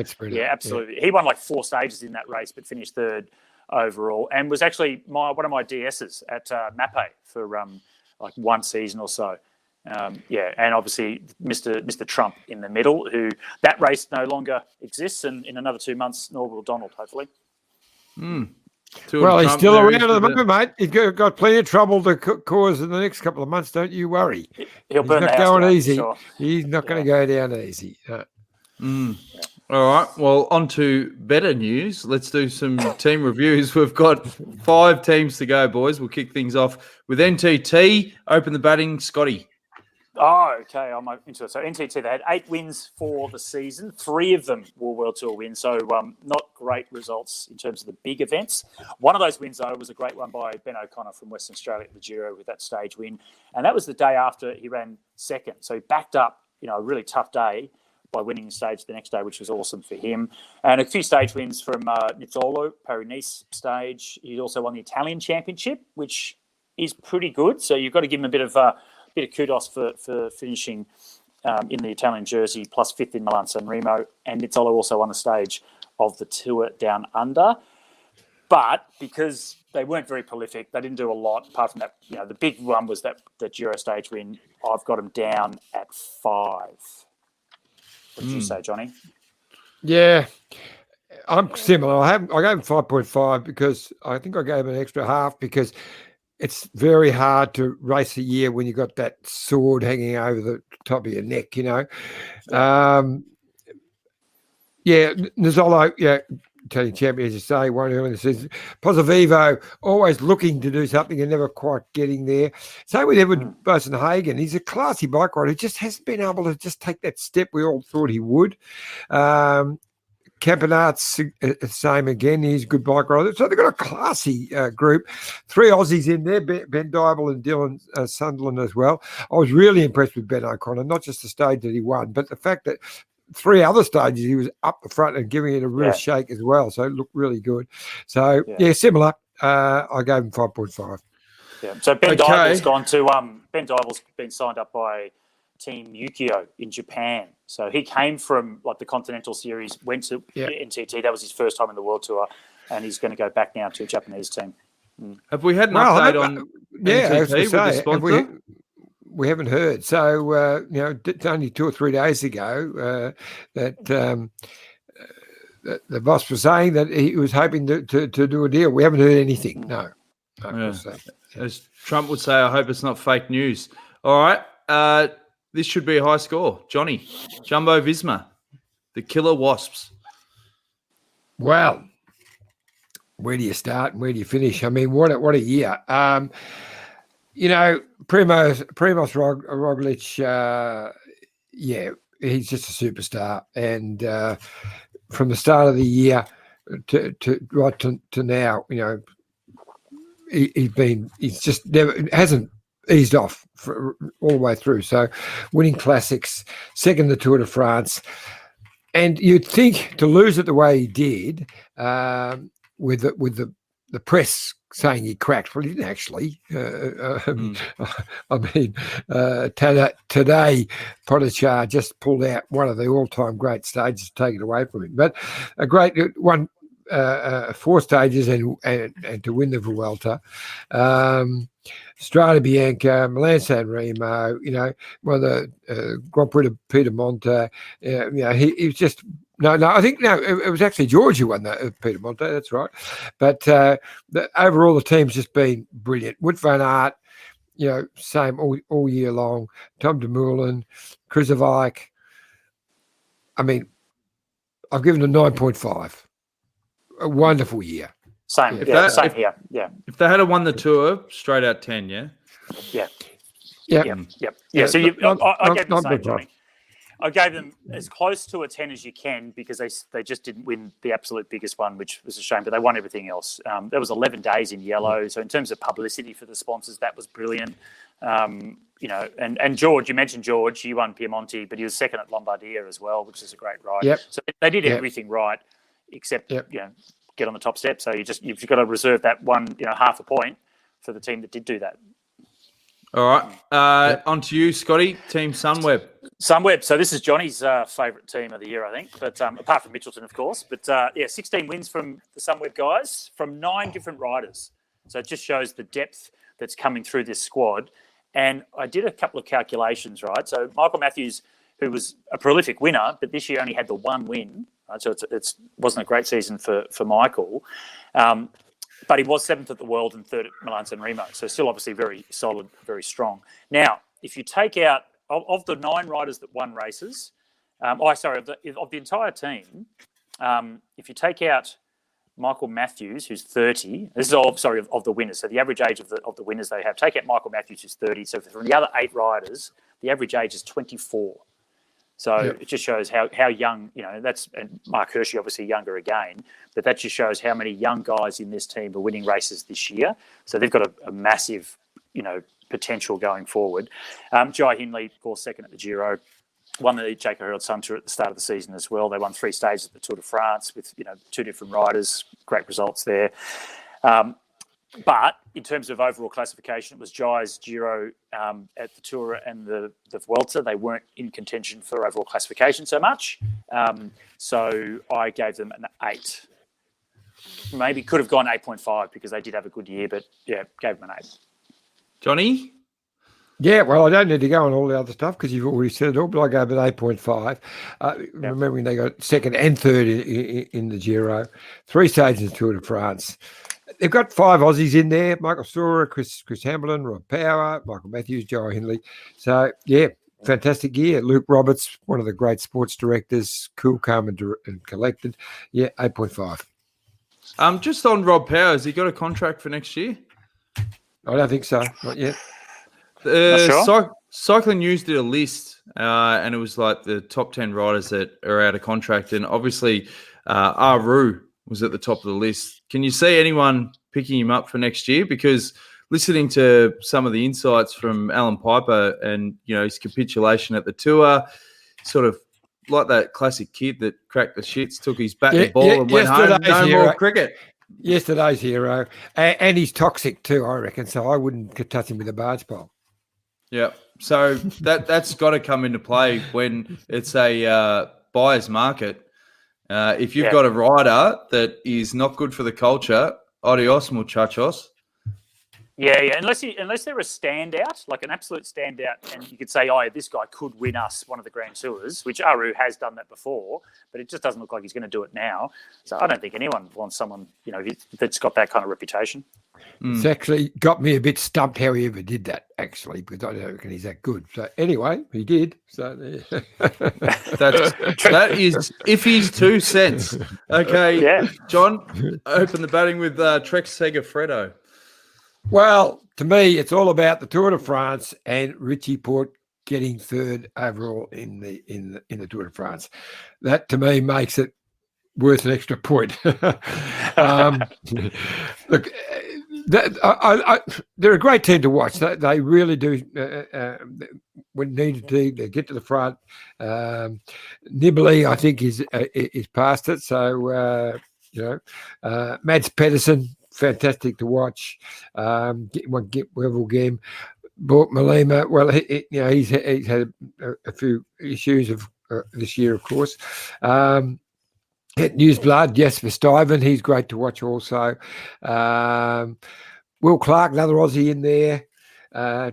sprinter. Yeah, absolutely. Yeah. He won like 4 stages in that race, but finished third overall, and was actually one of my DSs at Mappe for like one season or so. And obviously Mr. Trump in the middle, who that race no longer exists, and in another 2 months, nor will Donald, hopefully. Well, he's still around at the moment, mate. He's got plenty of trouble to cause in the next couple of months. Don't you worry. He'll burn He's not the house going down, easy. Sure. He's not going to go down easy. All right. Well, on to better news. Let's do some team reviews. We've got 5 teams to go, boys. We'll kick things off with NTT. Open the batting, Scotty. Oh, okay. I'm into it. So NTT, they had 8 wins for the season. 3 of them were World Tour wins, so not great results in terms of the big events. One of those wins, though, was a great one by Ben O'Connor from Western Australia at the Giro with that stage win. And that was the day after he ran second. So he backed up, a really tough day by winning the stage the next day, which was awesome for him. And a few stage wins from Nizzolo, Paris-Nice stage. He also won the Italian Championship, which is pretty good. So you've got to give him a bit of kudos for finishing in the Italian jersey, plus 5th in Milan San Remo. And Nizzolo also won the stage of the Tour Down Under. But because they weren't very prolific, they didn't do a lot. Apart from that, the big one was that Giro stage win. I've got them down at 5. What did you say, Johnny? Yeah, I'm similar. I gave him 5.5 because I think I gave him an extra half because it's very hard to race a year when you've got that sword hanging over the top of your neck, Nizzolo, Italian champion, as you say, won early in the season. Pozzovivo, always looking to do something and never quite getting there. Same with Edward Bosenhagen. He's a classy bike rider. He just hasn't been able to just take that step we all thought he would. Campanart's same again. He's a good bike rider. So they've got a classy group. 3 Aussies in there, Ben Dybel and Dylan Sunderland as well. I was really impressed with Ben O'Connor, not just the stage that he won, but the fact that 3 other stages he was up the front and giving it a real shake as well. So it looked really good. So, similar. I gave him 5.5. Yeah. So Ben Dybel's gone to Ben Dybel's been signed up by Team Yukio in Japan. So he came from like the Continental Series, went to NTT. That was his first time in the World Tour, and he's going to go back now to a Japanese team. Have we had an update on NTT with the sponsor? We haven't heard. So, it's only 2 or 3 days ago that the boss was saying that he was hoping to do a deal. We haven't heard anything. No. As Trump would say, I hope it's not fake news. All right. This should be a high score. Johnny, Jumbo Visma, the Killer Wasps. Well, where do you start and where do you finish? I mean, what a year. Primoz Roglic, he's just a superstar. And from the start of the year to now, he's just never hasn't eased off all the way through. So winning classics, second the Tour de France. And you'd think to lose it the way he did, with the press saying he cracked. Well, he didn't actually. Today, Pogačar just pulled out one of the all-time great stages to take it away from him. But a great one, 4 stages and to win the Vuelta. Strada Bianca, Milan San Remo, one of the Grand Prix de Piedemonte. He was just No, I think it was actually George who won that, Peter Monte. That's right. But overall, the team's just been brilliant. Wout van Aert, same all year long. Tom Dumoulin, Kruijswijk. I mean, I've given a 9.5. A wonderful year. Same here. Yeah. If they had won the Tour, straight out 10, yeah? Yeah. Yeah. So I gave them the same, not Johnny. I gave them as close to a 10 as you can because they just didn't win the absolute biggest one, which was a shame, but they won everything else. There was 11 days in yellow. So in terms of publicity for the sponsors, that was brilliant. And George, you mentioned George, he won Piemonte, but he was second at Lombardia as well, which is a great ride. Yep. So they did everything right, except, get on the top step. So you've got to reserve that one, half a point for the team that did do that. All right. On to you, Scotty, Team Sunweb. Sunweb. So this is Johnny's favourite team of the year, I think. But apart from Mitchelton, of course. But 16 wins from the Sunweb guys from 9 different riders. So it just shows the depth that's coming through this squad. And I did a couple of calculations, right? So Michael Matthews, who was a prolific winner, but this year only had the one win. Right? So it wasn't a great season for Michael. But he was 7th at the world and 3rd at Milan-San Remo. So still obviously very solid, very strong. Now, if you take out, of the 9 riders that won races, of the entire team, if you take out Michael Matthews, who's 30, this is all, of the winners. So the average age of the winners they have, take out Michael Matthews, who's 30. So from the other 8 riders, the average age is 24. So it just shows how young, and Mark Hershey obviously younger again, but that just shows how many young guys in this team are winning races this year. So they've got a massive, potential going forward. Jai Hindley, of course, second at the Giro, won the Jake Herald Sun Tour at the start of the season as well. They won 3 stages at the Tour de France with, 2 different riders, great results there. But in terms of overall classification, it was Jai's Giro at the Tour and the Vuelta. They weren't in contention for overall classification so much. So I gave them an 8. Maybe could have gone 8.5 because they did have a good year, but gave them an 8. Johnny? Yeah, well, I don't need to go on all the other stuff because you've already said it all, but I gave it 8.5. Remembering they got 2nd and 3rd in the Giro, 3 stages in the Tour de France. They've got 5 Aussies in there: Michael Storer, Chris Hamilton, Rob Power, Michael Matthews, Jai Hindley. So, fantastic year. Luke Roberts, one of the great sports directors, cool, calm and collected. 8.5. Just on Rob Power, has he got a contract for next year? I don't think so. Not yet. Cycling News did a list, and it was like the top 10 riders that are out of contract. And obviously, Aru was at the top of the list. Can you see anyone picking him up for next year? Because listening to some of the insights from Alan Piper and, his capitulation at the Tour, sort of like that classic kid that cracked the shits, took his bat and ball and went home. No more cricket. Yesterday's hero. And he's toxic too, I reckon. So I wouldn't touch him with a barge pole. Yeah. So that's got to come into play when it's a buyer's market. If you've got a rider that is not good for the culture, adios, muchachos. Yeah. Unless they're a standout, like an absolute standout, and you could say, this guy could win us one of the Grand Tours, which Aru has done that before, but it just doesn't look like he's going to do it now. So I don't think anyone wants someone, that's got that kind of reputation. It's actually got me a bit stumped how he ever did that, actually, because I don't reckon he's that good. So anyway, he did. So that is if he's 2 cents. Okay, John, open the batting with Trek Segafredo. Well, to me, it's all about the Tour de France and Richie Porte getting 3rd overall in the Tour de France. That to me makes it worth an extra point. Look. They're a great team to watch. They really do. When needed to, they get to the front. Nibali, I think, is past it. So Mads Pedersen, fantastic to watch. Get Wevel game. Bort Malema, well, he's had a few issues of this year, of course. Newsblood, Jasper Stuyven, he's great to watch also. Will Clark, another Aussie in there.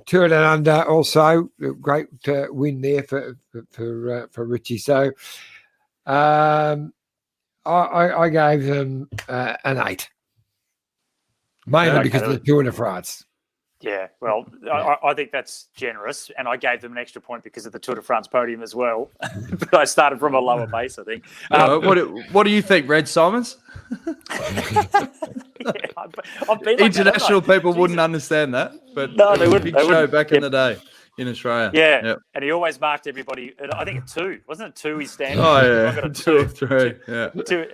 Tour Down Under also, great win there for Richie. So I gave them an 8, mainly because of the Tour de France. Yeah, well, I think that's generous, and I gave them an extra point because of the Tour de France podium as well. But I started from a lower base, I think. What do you think, Red Simons? I've been like International people wouldn't understand that, but no, they wouldn't. Big show back in the day in Australia. Yeah, yep. And he always marked everybody. I think at 2, wasn't it 2? He's standing. Oh yeah, got a 2 or 3. Two.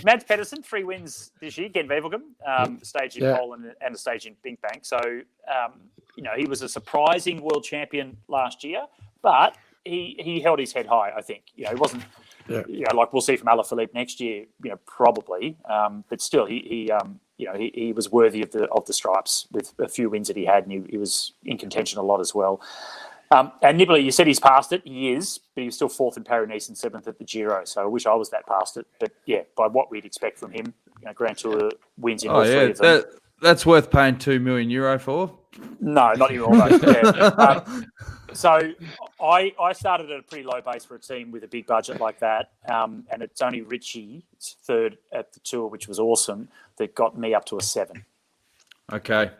Mads Pedersen, 3 wins this year. Gen Wevelgem, stage in Poland and a stage in Bing Bang. So he was a surprising world champion last year, but he held his head high. I think he wasn't. Yeah. Like we'll see from Alaphilippe next year, probably. But still, he was worthy of the stripes with a few wins that he had, and he was in contention a lot as well. And Nibali, you said he's past it. He is, but he was still 4th in Paris-Nice and 7th at the Giro. So I wish I was that past it. But yeah, by what we'd expect from him, Grand Tour wins in all 3 of them. That's worth paying €2 million for. No, not even almost. So I started at a pretty low base for a team with a big budget like that, and it's only Richie, 3rd at the Tour, which was awesome, that got me up to a 7. Okay.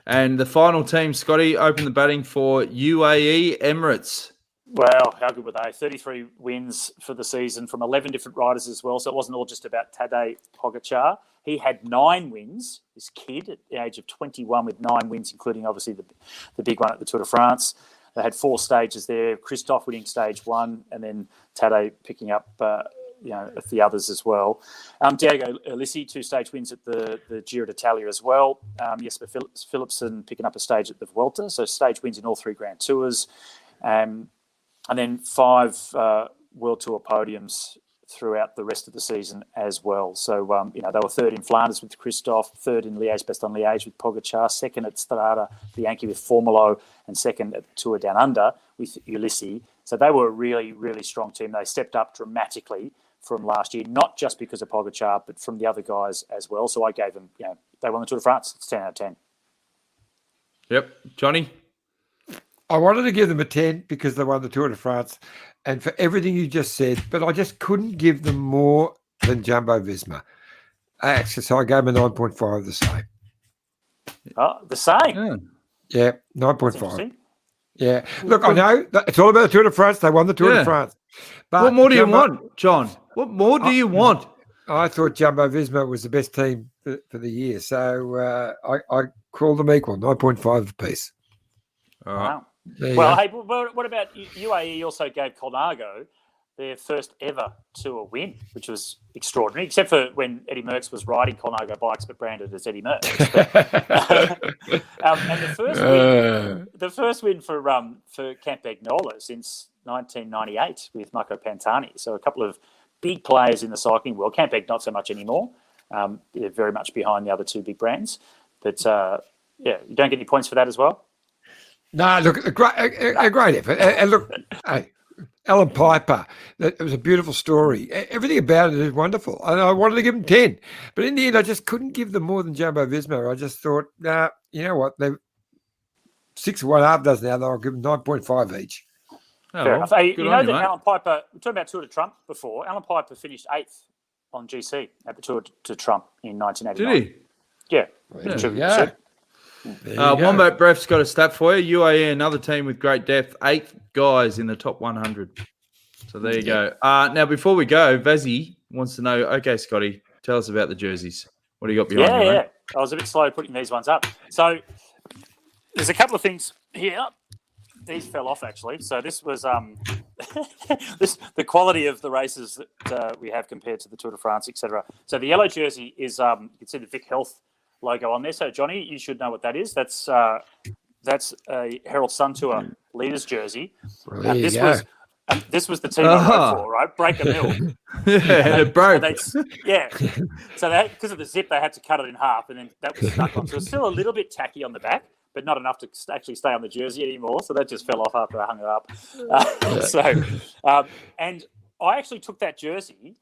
And the final team, Scotty, opened the batting for UAE Emirates. Well, how good were they? 33 wins for the season from 11 different riders as well, so it wasn't all just about Tadej Pogačar. He had 9 wins, this kid, at the age of 21 with 9 wins, including obviously the big one at the Tour de France. They had 4 stages there, Christoph winning stage 1, and then Tadej picking up the others as well. Diego Ulissi, 2 stage wins at the Giro d'Italia as well. Jesper Philipsen picking up a stage at the Vuelta, so stage wins in all 3 Grand Tours. And then 5 World Tour podiums throughout the rest of the season as well. So, they were 3rd in Flanders with Christoph, 3rd in Liège-Bastogne-Liège with Pogačar, 2nd at Strada Bianchi with Formolo, and 2nd at the Tour Down Under with Ulissi. So they were a really, really strong team. They stepped up dramatically from last year, not just because of Pogačar, but from the other guys as well. So I gave them, they won the Tour de France. It's 10 out of 10. Yep. Johnny? I wanted to give them a 10 because they won the Tour de France and for everything you just said, but I just couldn't give them more than Jumbo Visma. Actually, so I gave them a 9.5 the same. Oh, the same? Yeah, 9.5. Yeah. Look, I know it's all about the Tour de France. They won the Tour de France. But what more do you want, John? What more do you want? I thought Jumbo Visma was the best team for the year. So I called them equal, 9.5 apiece. All right. Wow. Well, hey, what about UAE also gave Colnago their first ever Tour win, which was extraordinary, except for when Eddie Merckx was riding Colnago bikes but branded as Eddie Merckx. And the first win for Campagnolo since 1998 with Marco Pantani. So a couple of big players in the cycling world. Campag not so much anymore. They're very much behind the other 2 big brands. But, you don't get any points for that as well? No, look, a great effort. And look, hey, Alan Piper, it was a beautiful story. Everything about it is wonderful. And I wanted to give them 10. But in the end, I just couldn't give them more than Jumbo Visma. I just thought, you know what? They're 6 or 1/2 dozen now. I'll give them 9.5 each. Fair enough. Hey, you know that Alan Piper, we talked about Tour de Trump before. Alan Piper finished 8th on GC at the Tour de Trump in 1989. Did he? Yeah. Wombat Bref's got a stat for you. UAE, another team with great depth, 8 guys in the top 100. So there you go. Now, before we go, Vazzy wants to know, okay, Scotty, tell us about the jerseys. What do you got behind you, mate? I was a bit slow putting these ones up. So there's a couple of things here. These fell off, actually. So this was the quality of the races that we have compared to the Tour de France, etc. So the yellow jersey is, you can see the Vic Health logo on there. So, Johnny, you should know what that is. That's a Herald Sun Tour leaders jersey. Well, this was the team I wrote for, right? Break a mill. It broke. So because of the zip, they had to cut it in half, and then that was stuck on. So it's still a little bit tacky on the back, but not enough to actually stay on the jersey anymore. So that just fell off after I hung it up. And I actually took that jersey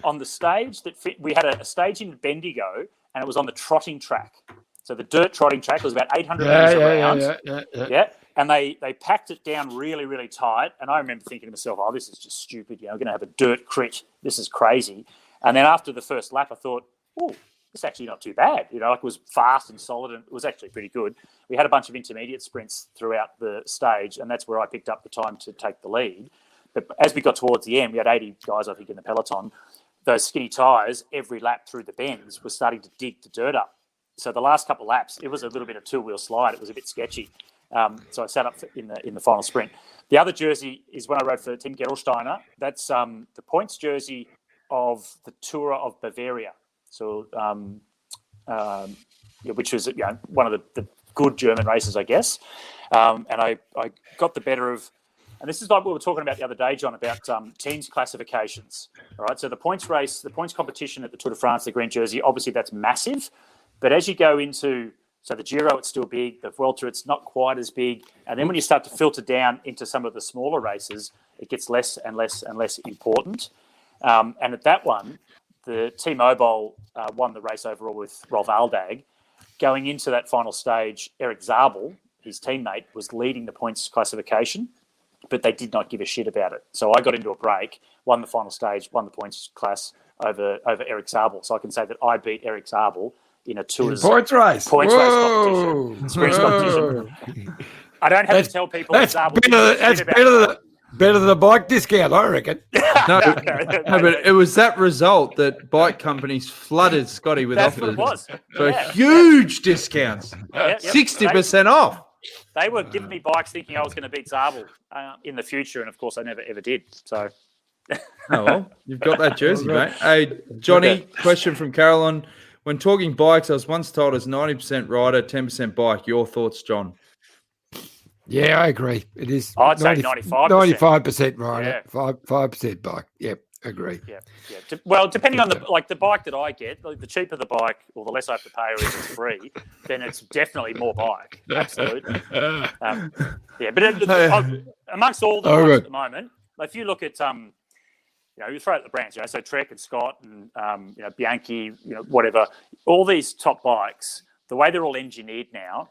on the stage that we had a stage in Bendigo, and it was on the trotting track. So the dirt trotting track was about 800 metres around. Yeah. And they packed it down really, really tight. And I remember thinking to myself, oh, this is just stupid. We're going to have a dirt crit. This is crazy. And then after the first lap, I thought, oh, it's actually not too bad. It was fast and solid, and it was actually pretty good. We had a bunch of intermediate sprints throughout the stage, and that's where I picked up the time to take the lead. But as we got towards the end, we had 80 guys, I think, in the peloton. Those skinny tyres, every lap through the bends, was starting to dig the dirt up. So the last couple of laps, it was a little bit of two-wheel slide. It was a bit sketchy. So I sat up in the final sprint. The other jersey is when I rode for Tim Gerolsteiner. That's the points jersey of the Tour of Bavaria. So, which was one of the good German races, I guess. And I got the better of, and this is like what we were talking about the other day, John, about teams classifications. All right, so the points race, the points competition at the Tour de France, the green jersey, obviously that's massive. But as you go into, so the Giro, it's still big. The Vuelta, it's not quite as big. And then when you start to filter down into some of the smaller races, it gets less and less and less important. And at that one, the T-Mobile won the race overall with Rolf Aldag. Going into that final stage, Eric Zabel, his teammate, was leading the points classification, but they did not give a shit about it. So I got into a break, won the final stage, won the points class over Eric Zabel. So I can say that I beat Eric Zabel in a Tour's points race competition. Sprints competition. I don't have to tell people that Zabel didn't give a shit about it. Better than a bike discount, I reckon. No, but it was that result that bike companies flooded Scotty with offers. That's what it was. So huge discounts, 60% off. They were giving me bikes thinking I was going to beat Zabel in the future, and of course I never ever did. So, oh well, you've got that jersey, mate. Hey, Johnny, question from Caroline. When talking bikes, I was once told it's 90% rider, 10% bike. Your thoughts, John? Yeah, I agree. It is. I'd say 95%. 95% rider, 5% bike. Yep, agree. Yeah. Well, depending on the bike that I get, the cheaper the bike or the less I have to pay or if it's free, then it's definitely more bike. Absolutely. But amongst all the bikes at the moment, if you look at you throw out the brands, so Trek and Scott and Bianchi, whatever, all these top bikes, the way they're all engineered now,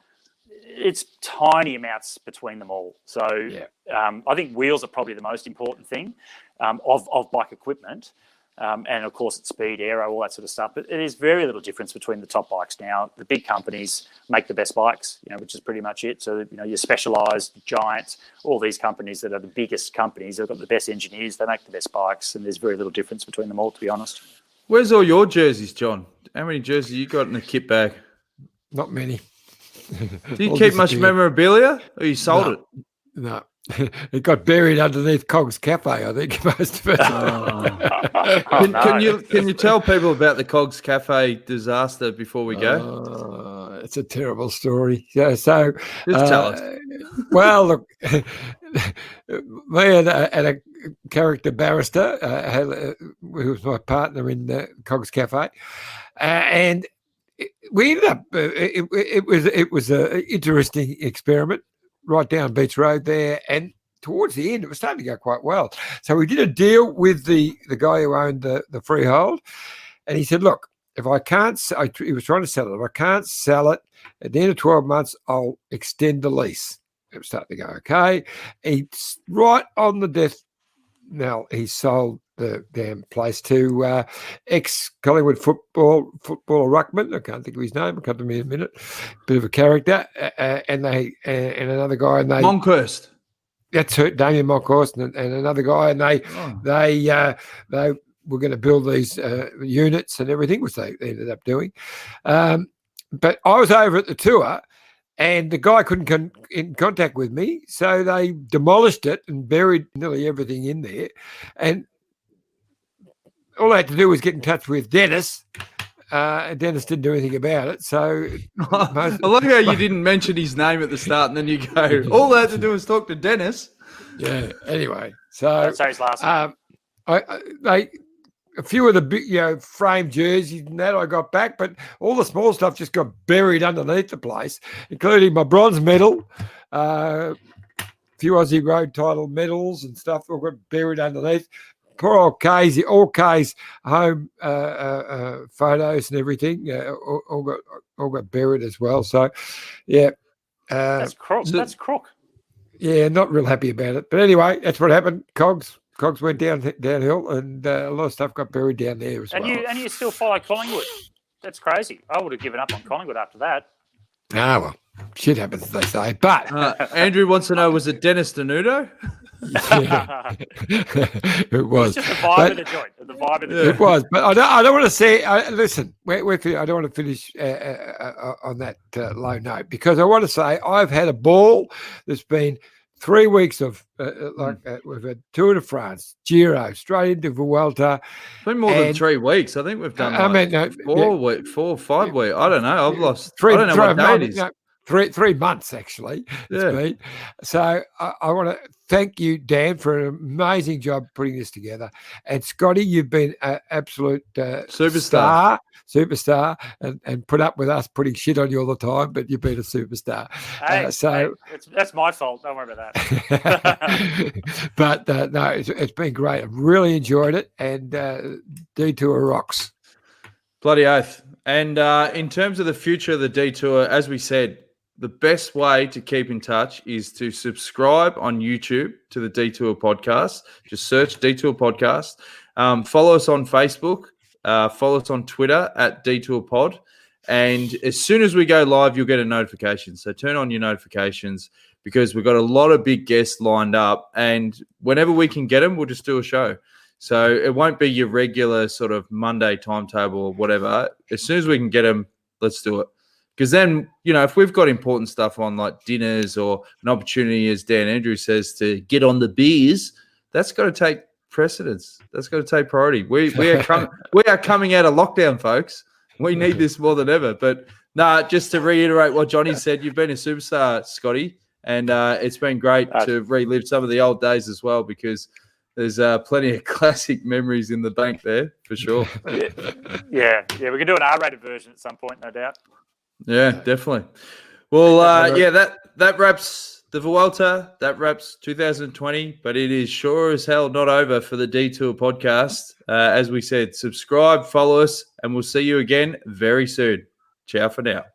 it's tiny amounts between them all. So I think wheels are probably the most important thing of bike equipment. And of course, it's speed, aero, all that sort of stuff. But it is very little difference between the top bikes now. The big companies make the best bikes, which is pretty much it. So, your Specialized, Giant, all these companies that are the biggest companies, they've got the best engineers, they make the best bikes, and there's very little difference between them all, to be honest. Where's all your jerseys, John? How many jerseys you got in the kit bag? Not many. Do you keep much memorabilia, or you sold it? No. It got buried underneath Cog's Cafe, I think, most of it. Can you tell people about the Cog's Cafe disaster before we go? It's a terrible story. Yeah, so just tell us. Well, look, me and a character barrister who was my partner in the Cog's Cafe, and we ended up. It was an interesting experiment. Right down Beach Road there, and towards the end, it was starting to go quite well. So we did a deal with the guy who owned the freehold, and he said, "Look, if I can't," he was trying to sell it. If I can't sell it at the end of 12 months, I'll extend the lease. It was starting to go okay. He's right on the death knell. He sold the damn place to ex-Collingwood footballer ruckman. I can't think of his name. It'll come to me in a minute. Bit of a character, and another guy, and they Monkhurst. That's it, Damien Monkhurst, and another guy, and they were going to build these units and everything, which they ended up doing. But I was over at the tour, and the guy couldn't get in contact with me, so they demolished it and buried nearly everything in there, and all I had to do was get in touch with Dennis. Dennis didn't do anything about it. So I like how you didn't mention his name at the start, and then you go, all I had to do was talk to Dennis. Yeah. Anyway, so that's his last name. A few of the big, framed jerseys and that I got back, but all the small stuff just got buried underneath the place, including my bronze medal, a few Aussie Road title medals and stuff all got buried underneath. Poor old Kay's, all Kay's home photos and everything all got buried as well. So, yeah. That's crook. That's crook. Yeah, not real happy about it. But anyway, that's what happened. Cogs went downhill, and a lot of stuff got buried down there as well. And you still follow Collingwood. That's crazy. I would have given up on Collingwood after that. Ah, well, shit happens, as they say. But Andrew wants to know, was it Dennis Denudo? yeah, it was. It's just the vibe of the joint. The vibe of the joint. It was, but I don't want to say. Listen, I don't want to finish on that low note, because I want to say I've had a ball. There's been 3 weeks of we've had Tour de France, Giro, straight into Vuelta. It's been more than 3 weeks. I think we've done 4 or 5 weeks. I don't know. I've lost. I don't know what day it is. No, 3 months actually. It's been. So I want to thank you, Dan, for an amazing job putting this together. And Scotty, you've been an absolute superstar, and put up with us putting shit on you all the time, but you've been a superstar. Hey, that's my fault. Don't worry about that. But no, it's been great. I've really enjoyed it, and Detour rocks. Bloody oath. And in terms of the future of the Detour, as we said, the best way to keep in touch is to subscribe on YouTube to the Detour Podcast. Just search Detour Podcast. Follow us on Facebook. Follow us on Twitter at Detour Pod. And as soon as we go live, you'll get a notification. So turn on your notifications, because we've got a lot of big guests lined up. And whenever we can get them, we'll just do a show. So it won't be your regular sort of Monday timetable or whatever. As soon as we can get them, let's do it. Because then, if we've got important stuff on, like dinners or an opportunity, as Dan Andrews says, to get on the beers, that's got to take precedence. That's got to take priority. We are coming out of lockdown, folks. We need this more than ever. But just to reiterate what Johnny said, you've been a superstar, Scotty, and it's been great to relive some of the old days as well, because there's plenty of classic memories in the bank there, for sure. Yeah. We can do an R-rated version at some point, no doubt. Yeah, definitely. Well, that wraps the Vuelta. That wraps 2020, but it is sure as hell not over for the Detour Podcast. As we said, subscribe, follow us, and we'll see you again very soon. Ciao for now.